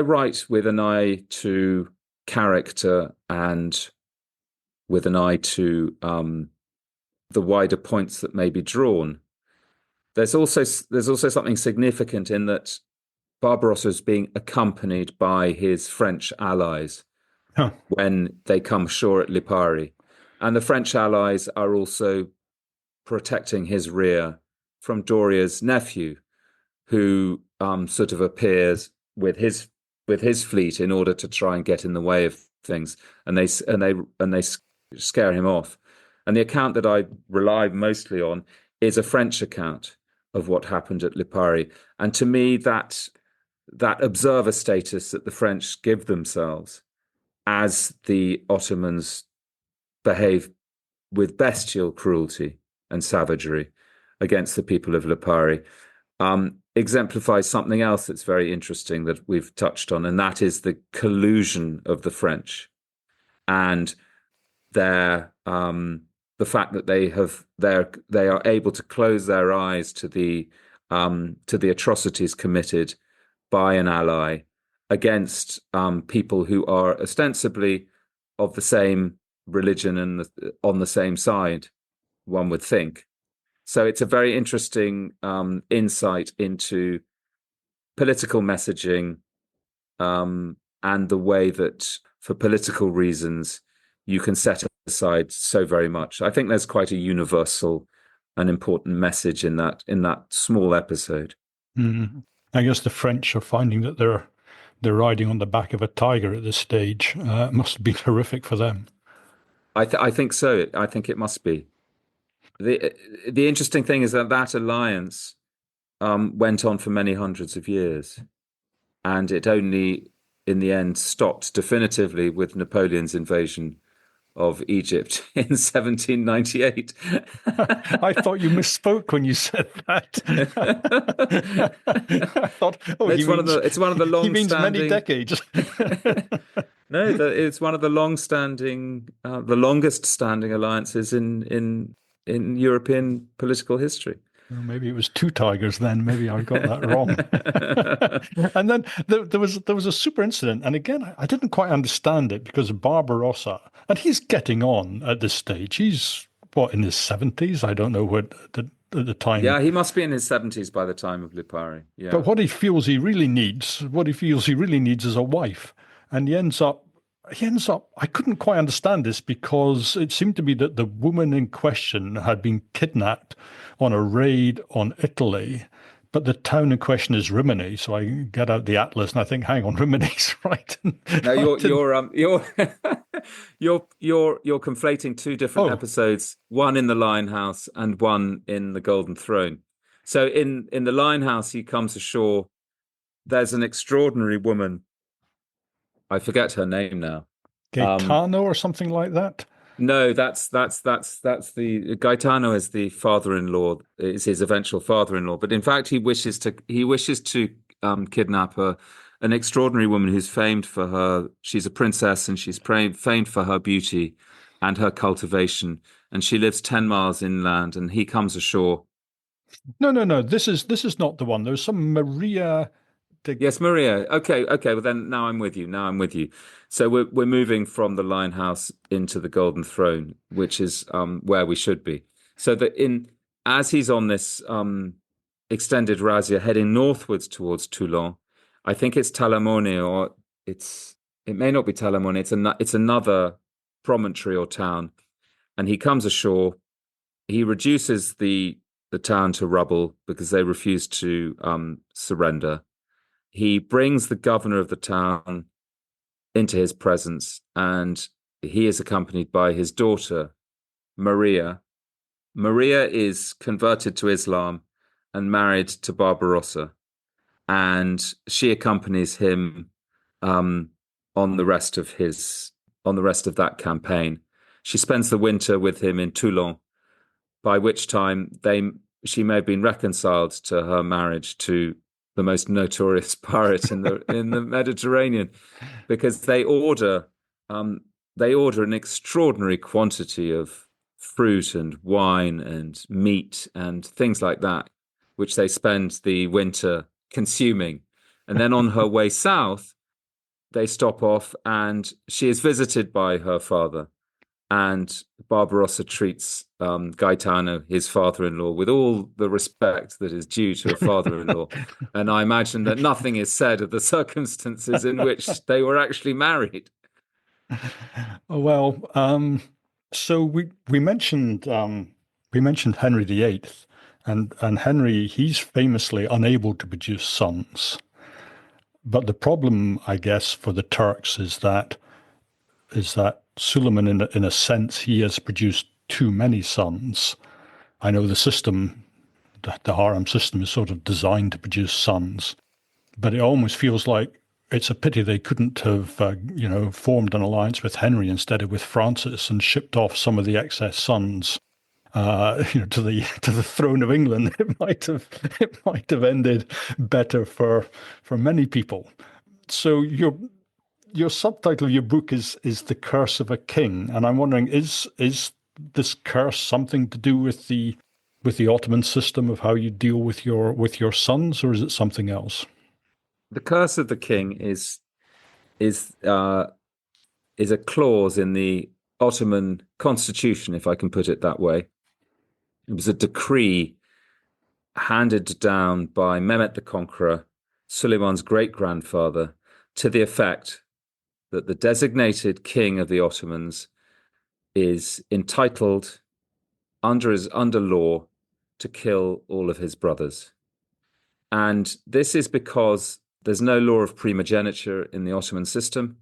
B: write with an eye to character and with an eye to the wider points that may be drawn, there's also something significant in that Barbarossa is being accompanied by his French allies when they come ashore at Lipari, and the French allies are also protecting his rear from Doria's nephew, who sort of appears with his fleet in order to try and get in the way of things, and they scare him off. And the account that I rely mostly on is a French account of what happened at Lipari, and to me that observer status that the French give themselves as the Ottomans behave with bestial cruelty and savagery against the people of Lipari exemplifies something else that's very interesting that we've touched on, and that is the collusion of the French and their the fact that they are able to close their eyes to the atrocities committed by an ally against people who are ostensibly of the same religion and on the same side, one would think. So it's a very interesting insight into political messaging and the way that, for political reasons, you can set aside so very much. I think there's quite a universal and important message in that small episode.
A: Mm. I guess the French are finding that they're riding on the back of a tiger at this stage. It must be horrific for them.
B: I think so. I think it must be. The interesting thing is that alliance went on for many hundreds of years, and it only, in the end, stopped definitively with Napoleon's invasion of Egypt in 1798.
A: I thought you misspoke when you said that. I thought,
B: it's one of the long.
A: He means many decades.
B: No, it's one of the long-standing, the longest-standing alliances in European political history.
A: Well, maybe it was two tigers then. Maybe I got that wrong. And then there was a super incident. And again, I didn't quite understand it because Barbarossa, and he's getting on at this stage. He's, what, in his 70s? I don't know what at the time.
B: Yeah, he must be in his 70s by the time of Lipari. Yeah.
A: But what he feels he really needs is a wife. And he ends up, I couldn't quite understand this because it seemed to be that the woman in question had been kidnapped on a raid on Italy, but the town in question is Rimini. So I get out the atlas and I think, hang on, Rimini's right.
B: No, you're conflating two different episodes, one in the Limehouse and one in the Golden Throne. So in the Limehouse, he comes ashore. There's an extraordinary woman. I forget her name now.
A: Gaetano or something like that?
B: No, that's the Gaetano is the father-in-law, is his eventual father-in-law. But in fact, he wishes to kidnap an extraordinary woman who's famed for her. She's a princess and she's famed for her beauty and her cultivation. And she lives 10 miles inland. And he comes ashore.
A: No. This is not the one. There's some Maria.
B: Yes, Maria. Okay. Well, then now I'm with you. So we're moving from the Limehouse into the Golden Throne, which is where we should be. So that as he's on this extended razzia heading northwards towards Toulon, I think it's Talamone, or it may not be Talamone. It's another promontory or town, and he comes ashore. He reduces the town to rubble because they refuse to surrender. He brings the governor of the town into his presence, and he is accompanied by his daughter, Maria. Maria is converted to Islam and married to Barbarossa, and she accompanies him on the rest of that campaign. She spends the winter with him in Toulon, by which time she may have been reconciled to her marriage to the most notorious pirate in the Mediterranean, because they order an extraordinary quantity of fruit and wine and meat and things like that, which they spend the winter consuming. And then on her way south, they stop off and she is visited by her father. And Barbarossa treats Gaetano, his father-in-law, with all the respect that is due to a father-in-law. And I imagine that nothing is said of the circumstances in which they were actually married.
A: Well, so we mentioned Henry VIII, and Henry, he's famously unable to produce sons. But the problem, I guess, for the Turks is that Suleiman, in a sense, he has produced too many sons. I know the system, the harem system, is sort of designed to produce sons, but it almost feels like it's a pity they couldn't have, formed an alliance with Henry instead of with Francis and shipped off some of the excess sons to the throne of England, it might have ended better for many people. So your subtitle of your book is The Curse of a King, and I'm wondering, is this curse something to do with the Ottoman system of how you deal with your sons, or is it something else?
B: The curse of the king is is a clause in the Ottoman constitution, if I can put it that way. It was a decree handed down by Mehmet the Conqueror, Suleiman's great grandfather, to the effect that the designated king of the Ottomans is entitled under law to kill all of his brothers. And this is because there's no law of primogeniture in the Ottoman system.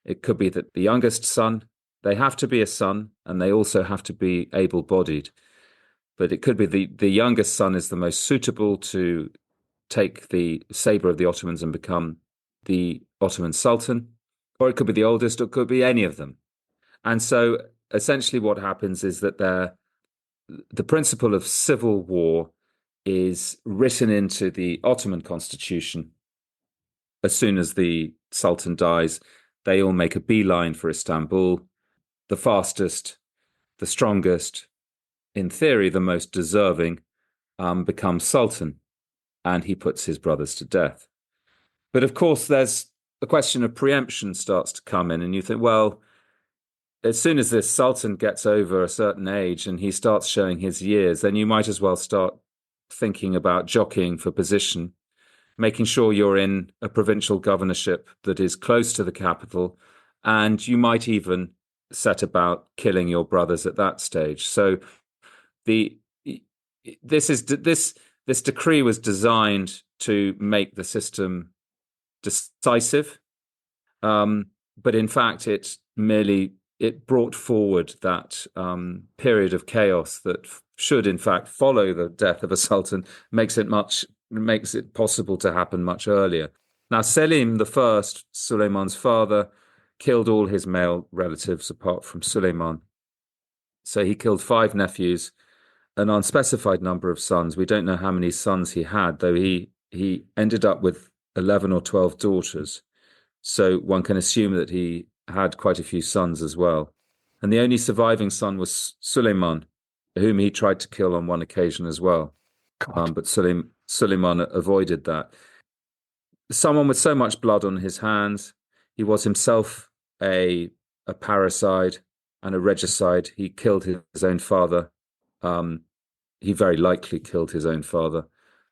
B: It could be that the youngest son, they have to be a son, and they also have to be able-bodied. But it could be the youngest son is the most suitable to take the saber of the Ottomans and become the Ottoman sultan, or it could be the oldest, or it could be any of them. And so essentially what happens is that the principle of civil war is written into the Ottoman constitution. As soon as the sultan dies, they all make a beeline for Istanbul. The fastest, the strongest, in theory, the most deserving, becomes sultan, and he puts his brothers to death. But of course, there's a question of preemption starts to come in, and you think, well, as soon as this sultan gets over a certain age and he starts showing his years, then you might as well start thinking about jockeying for position, making sure you're in a provincial governorship that is close to the capital, and you might even set about killing your brothers at that stage. So this decree was designed to make the system decisive, but in fact it brought forward that period of chaos that should in fact follow the death of a sultan, makes it possible to happen much earlier. Now, Selim I, Suleiman's father, killed all his male relatives apart from Suleiman. So he killed 5 nephews, an unspecified number of sons. We don't know how many sons he had, though he ended up with 11 or 12 daughters. So one can assume that he had quite a few sons as well. And the only surviving son was Suleiman, whom he tried to kill on one occasion as well. But Suleiman avoided that. Someone with so much blood on his hands, he was himself a parricide and a regicide. He killed his own father. He very likely killed his own father.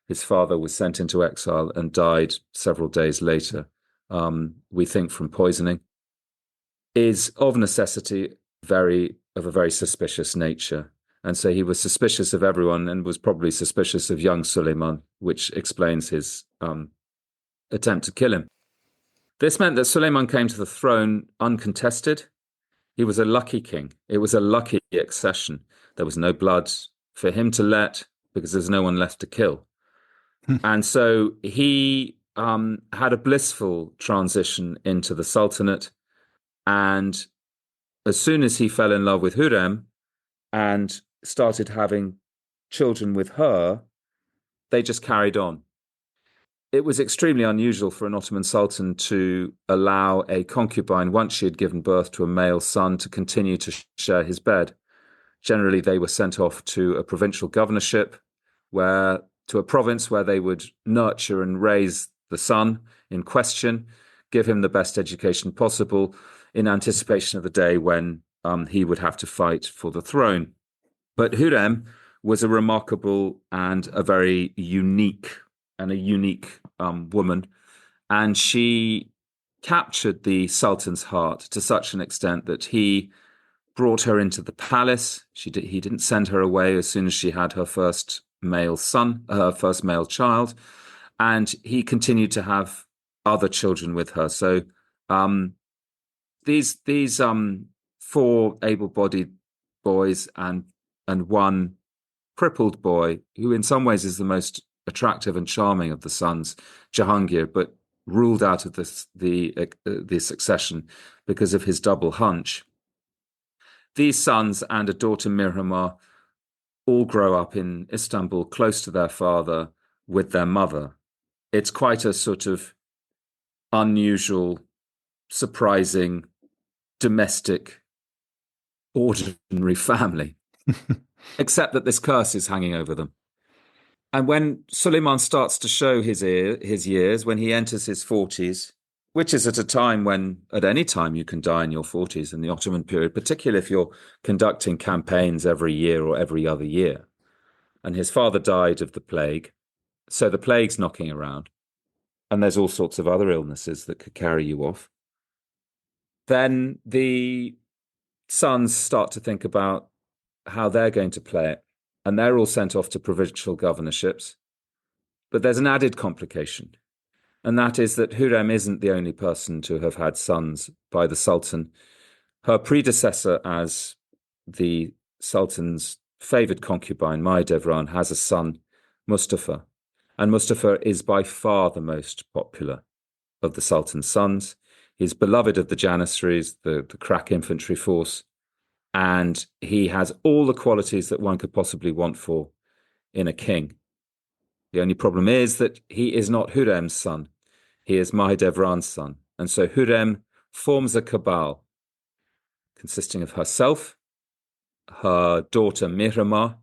B: His father was sent into exile and died several days later, we think from poisoning. Is of necessity of a very suspicious nature. And so he was suspicious of everyone and was probably suspicious of young Suleiman, which explains his attempt to kill him. This meant that Suleiman came to the throne uncontested. He was a lucky king. It was a lucky accession. There was no blood for him to let because there's no one left to kill. And so he had a blissful transition into the sultanate. And as soon as he fell in love with Hürrem and started having children with her, they just carried on. It was extremely unusual for an Ottoman sultan to allow a concubine, once she had given birth to a male son, to continue to share his bed. Generally, they were sent off to a provincial governorship, to a province where they would nurture and raise the son in question, give him the best education possible, in anticipation of the day when he would have to fight for the throne. But Hürrem was a remarkable and a very unique woman, and she captured the Sultan's heart to such an extent that he brought her into the palace. He didn't send her away as soon as she had her first male child, and he continued to have other children with her. So these 4 able-bodied boys and one crippled boy, who in some ways is the most attractive and charming of the sons, Jahangir, but ruled out of the succession because of his double hunch. These sons and a daughter Mirhamar all grow up in Istanbul, close to their father, with their mother. It's quite a sort of unusual, surprising, domestic, ordinary family, except that this curse is hanging over them. And when Suleiman starts to show his years, when he enters his 40s, which is at a time when, at any time, you can die in your 40s in the Ottoman period, particularly if you're conducting campaigns every year or every other year. And his father died of the plague, so the plague's knocking around, and there's all sorts of other illnesses that could carry you off. Then the sons start to think about how they're going to play it, and they're all sent off to provincial governorships. But there's an added complication, and that is that Hürrem isn't the only person to have had sons by the Sultan. Her predecessor as the Sultan's favoured concubine, Mahidevran, has a son, Mustafa, and Mustafa is by far the most popular of the Sultan's sons. He's beloved of the Janissaries, the crack infantry force, and he has all the qualities that one could possibly want for in a king. The only problem is that he is not Hürrem's son. He is Mahidevran's son. And so Hürrem forms a cabal consisting of herself, her daughter Mihrimah,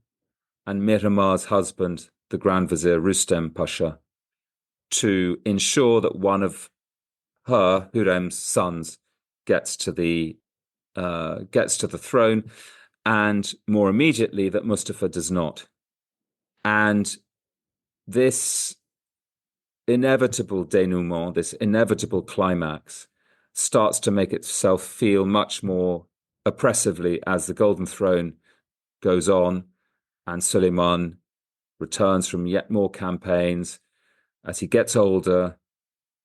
B: and Mihrimah's husband, the Grand Vizier Rustem Pasha, to ensure that one of her, Hürrem's sons, gets to the throne, and more immediately that Mustafa does not. And this inevitable denouement, this inevitable climax, starts to make itself feel much more oppressively as the Golden Throne goes on, and Suleiman returns from yet more campaigns as he gets older,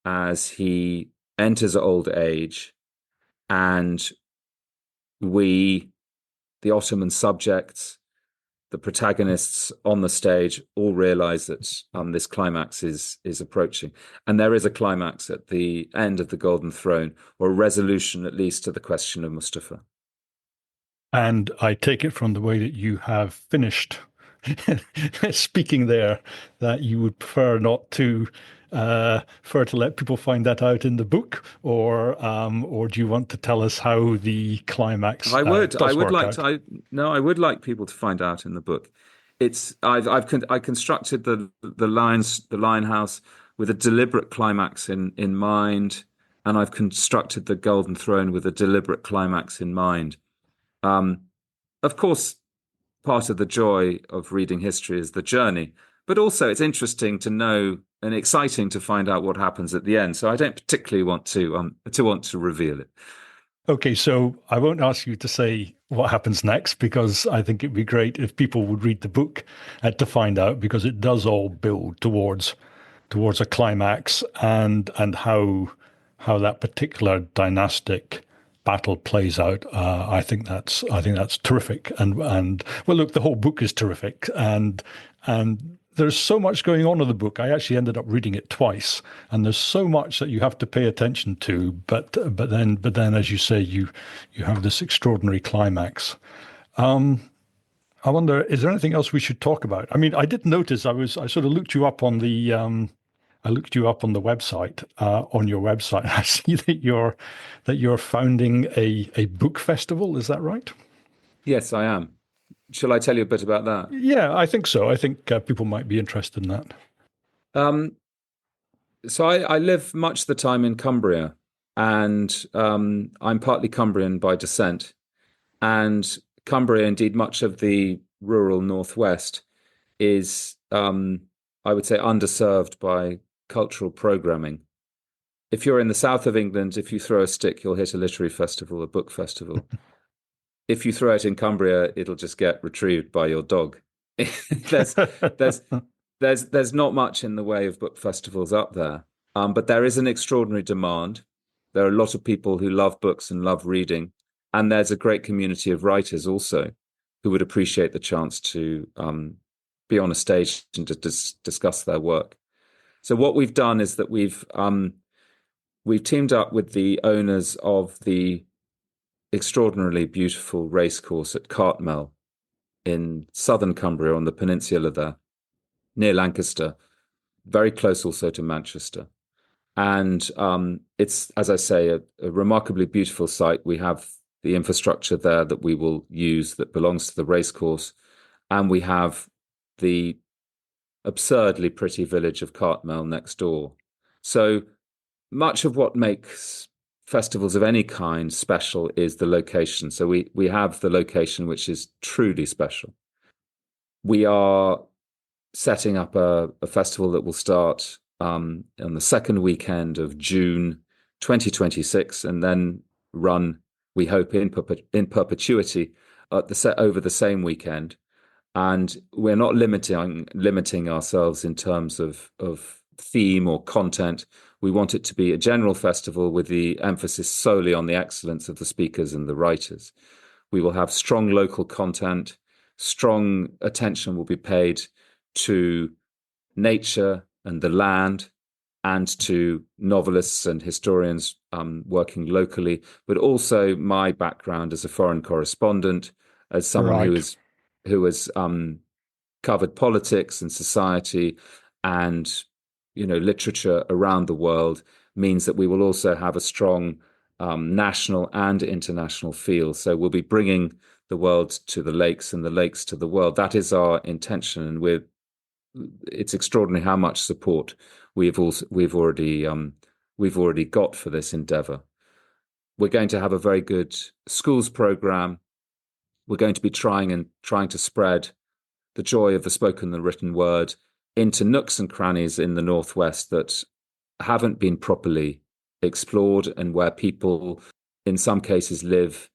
B: as he enters old age, and we, the Ottoman subjects, the protagonists on the stage, all realize that this climax is approaching. And there is a climax at the end of the Golden Throne, or a resolution at least to the question of Mustafa.
A: And I take it from the way that you have finished speaking there that you would prefer not to prefer to let people find that out in the book, or do you want to tell us how the climax
B: I would
A: work out?
B: I would like people to find out in the book. I constructed the lion house with a deliberate climax in mind, and I've constructed the Golden Throne with a deliberate climax in mind. Of course, part of the joy of reading history is the journey, but also it's interesting to know and exciting to find out what happens at the end. So I don't particularly want to reveal it.
A: Okay, so I won't ask you to say what happens next, because I think it'd be great if people would read the book to find out, because it does all build towards a climax, and how that particular dynastic battle plays out. I think that's terrific, and well, look, the whole book is terrific, and there's so much going on in the book. I actually ended up reading it twice, and there's so much that you have to pay attention to. But then, as you say, you have this extraordinary climax. I wonder, is there anything else we should talk about? I mean, I did notice I sort of looked you up on the website, on your website. I see that you're founding a book festival. Is that right?
B: Yes, I am. Shall I tell you a bit about that?
A: Yeah, I think so. I think people might be interested in that.
B: So I live much of the time in Cumbria, and I'm partly Cumbrian by descent. And Cumbria, indeed, much of the rural northwest, is, I would say, underserved by cultural programming. If you're in the south of England, if you throw a stick, you'll hit a literary festival, a book festival. If you throw it in Cumbria, it'll just get retrieved by your dog. there's not much in the way of book festivals up there, but there is an extraordinary demand. There are a lot of people who love books and love reading, and there's a great community of writers also who would appreciate the chance to be on a stage and to discuss their work. So what we've done is that we've teamed up with the owners of the extraordinarily beautiful racecourse at Cartmel, in southern Cumbria on the peninsula there, near Lancaster, very close also to Manchester. And it's, as I say, a remarkably beautiful site. We have the infrastructure there that we will use that belongs to the racecourse. And we have the absurdly pretty village of Cartmel next door. So much of what makes festivals of any kind special is the location. So we have the location, which is truly special. We are setting up a festival that will start on the second weekend of June 2026 and then run, we hope, in perpetuity over the same weekend. And we're not limiting ourselves in terms of theme or content. We want it to be a general festival with the emphasis solely on the excellence of the speakers and the writers. We will have strong local content. Strong attention will be paid to nature and the land and to novelists and historians working locally, but also my background as a foreign correspondent, as someone
A: Right.
B: who has covered politics and society and literature around the world, means that we will also have a strong national and international feel. So we'll be bringing the world to the lakes and the lakes to the world. That is our intention, and it's extraordinary how much support we've already got for this endeavor. We're going to have a very good schools program. We're going to be trying to spread the joy of the spoken and written word into nooks and crannies in the Northwest that haven't been properly explored, and where people in some cases live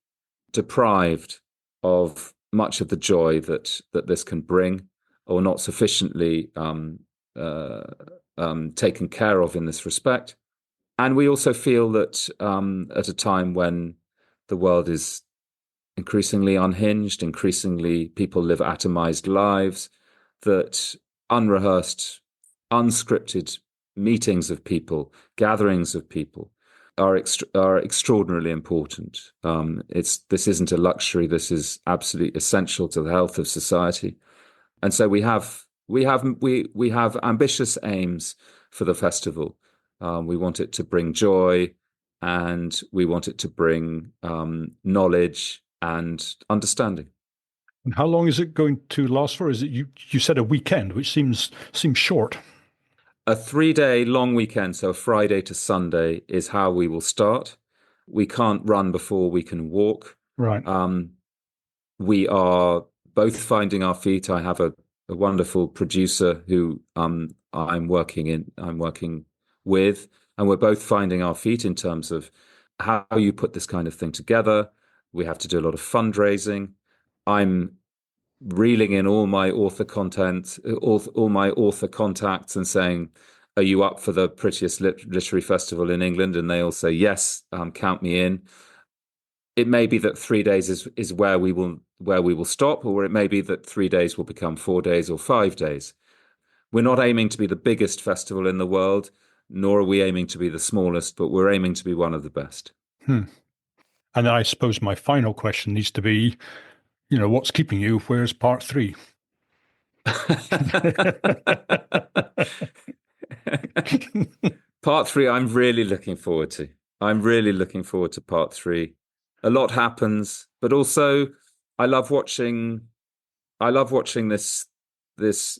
B: deprived of much of the joy that this can bring, or not sufficiently taken care of in this respect. And we also feel that at a time when the world is increasingly unhinged, increasingly people live atomized lives, that unrehearsed, unscripted meetings of people, gatherings of people are extraordinarily important. This isn't a luxury. This is absolutely essential to the health of society. And so we have ambitious aims for the festival. We want it to bring joy, and we want it to bring knowledge and understanding.
A: And how long is it going to last for? Is it you said a weekend, which seems short.
B: A 3-day long weekend, so Friday to Sunday, is how we will start. We can't run before we can walk.
A: Right.
B: We are both finding our feet. I have a wonderful producer who I'm working with, and we're both finding our feet in terms of how you put this kind of thing together. We have to do a lot of fundraising. I'm reeling in all my author content, all my author contacts, and saying, "Are you up for the prettiest literary festival in England?" And they all say, "Yes, count me in." It may be that 3 days is where we will stop, or it may be that 3 days will become 4 days or 5 days. We're not aiming to be the biggest festival in the world, nor are we aiming to be the smallest, but we're aiming to be one of the best.
A: And I suppose my final question needs to be, what's keeping you? Where's part 3?
B: Part 3, I'm really looking forward to. I'm really looking forward to part 3. A lot happens, but also I love watching this.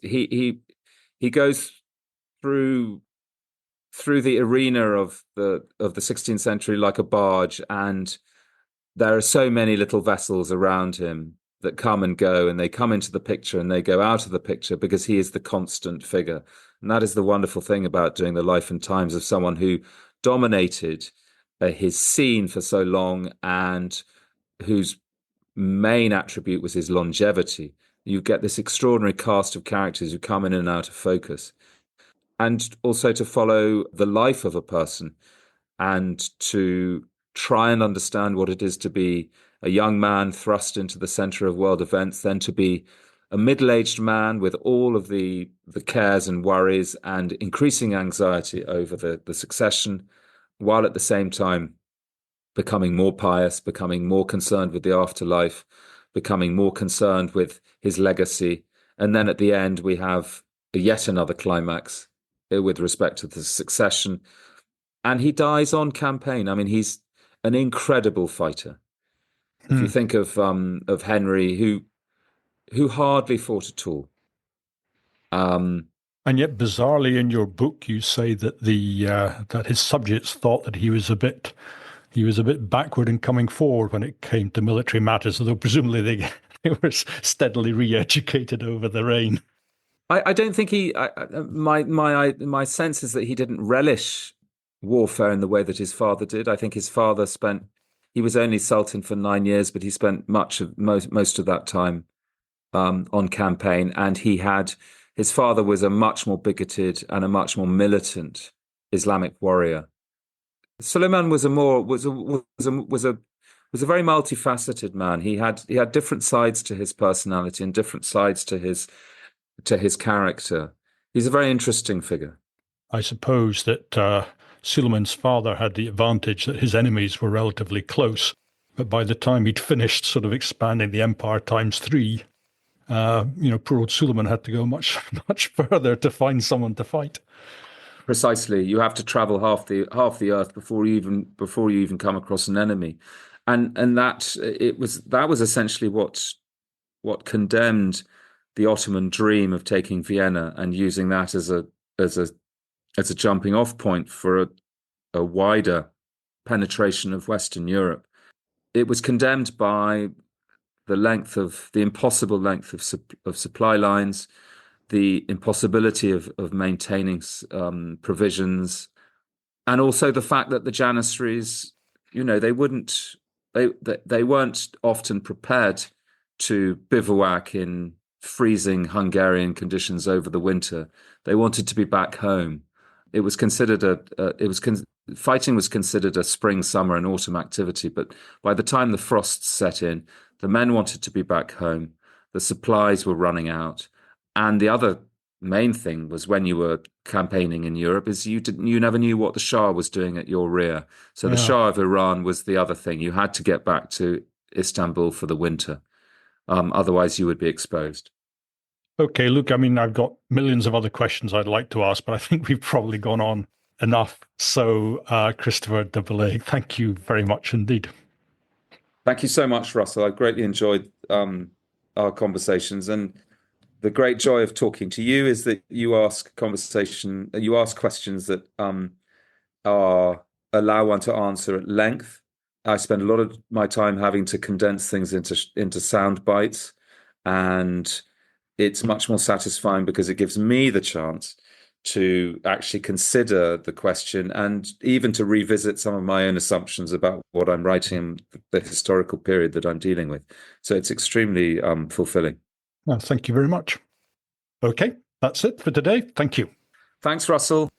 B: He goes through the arena of the 16th century like a barge, and there are so many little vessels around him that come and go, and they come into the picture and they go out of the picture because he is the constant figure. And that is the wonderful thing about doing the life and times of someone who dominated his scene for so long, and whose main attribute was his longevity. You get this extraordinary cast of characters who come in and out of focus. And also to follow the life of a person and to try and understand what it is to be a young man thrust into the center of world events, then to be a middle-aged man with all of the cares and worries and increasing anxiety over the succession, while at the same time becoming more pious, becoming more concerned with the afterlife, becoming more concerned with his legacy. And then at the end, we have yet another climax with respect to the succession. And he dies on campaign. I mean, he's an incredible fighter. If you think of Henry, who hardly fought at all.
A: And yet, bizarrely, in your book, you say that that his subjects thought that he was a bit backward in coming forward when it came to military matters, although presumably they were steadily re-educated over the reign.
B: I don't think my sense is that he didn't relish warfare in the way that his father did. I think his father he was only sultan for 9 years, but he spent most of that time on campaign, and his father was a much more bigoted and a much more militant Islamic warrior. Suleiman was a very multifaceted man. He had different sides to his personality and different sides to his character. He's a very interesting figure.
A: I suppose that Suleiman's father had the advantage that his enemies were relatively close, but by the time he'd finished sort of expanding the empire times 3, poor old Suleiman had to go much, much further to find someone to fight.
B: Precisely, you have to travel half the earth before you even come across an enemy, and that was essentially what condemned the Ottoman dream of taking Vienna and using that as a jumping off point for a wider penetration of Western Europe. It was condemned by the impossible length of supply lines, the impossibility of maintaining provisions, and also the fact that the Janissaries, they weren't often prepared to bivouac in freezing Hungarian conditions over the winter. They wanted to be back home. It was considered fighting was considered a spring, summer, and autumn activity. But by the time the frosts set in, the men wanted to be back home. The supplies were running out. And the other main thing was, when you were campaigning in Europe, is you never knew what the Shah was doing at your rear. So the Shah of Iran was the other thing. You had to get back to Istanbul for the winter. Otherwise, you would be exposed.
A: Okay, look, I mean, I've got millions of other questions I'd like to ask, but I think we've probably gone on enough. So, Christopher de Bellaigue, thank you very much indeed.
B: Thank you so much, Russell. I've greatly enjoyed our conversations, and the great joy of talking to you is that you ask questions that allow one to answer at length. I spend a lot of my time having to condense things into sound bites, and it's much more satisfying because it gives me the chance to actually consider the question and even to revisit some of my own assumptions about what I'm writing in the historical period that I'm dealing with. So it's extremely fulfilling.
A: Well, thank you very much. Okay, that's it for today. Thank you.
B: Thanks, Russell.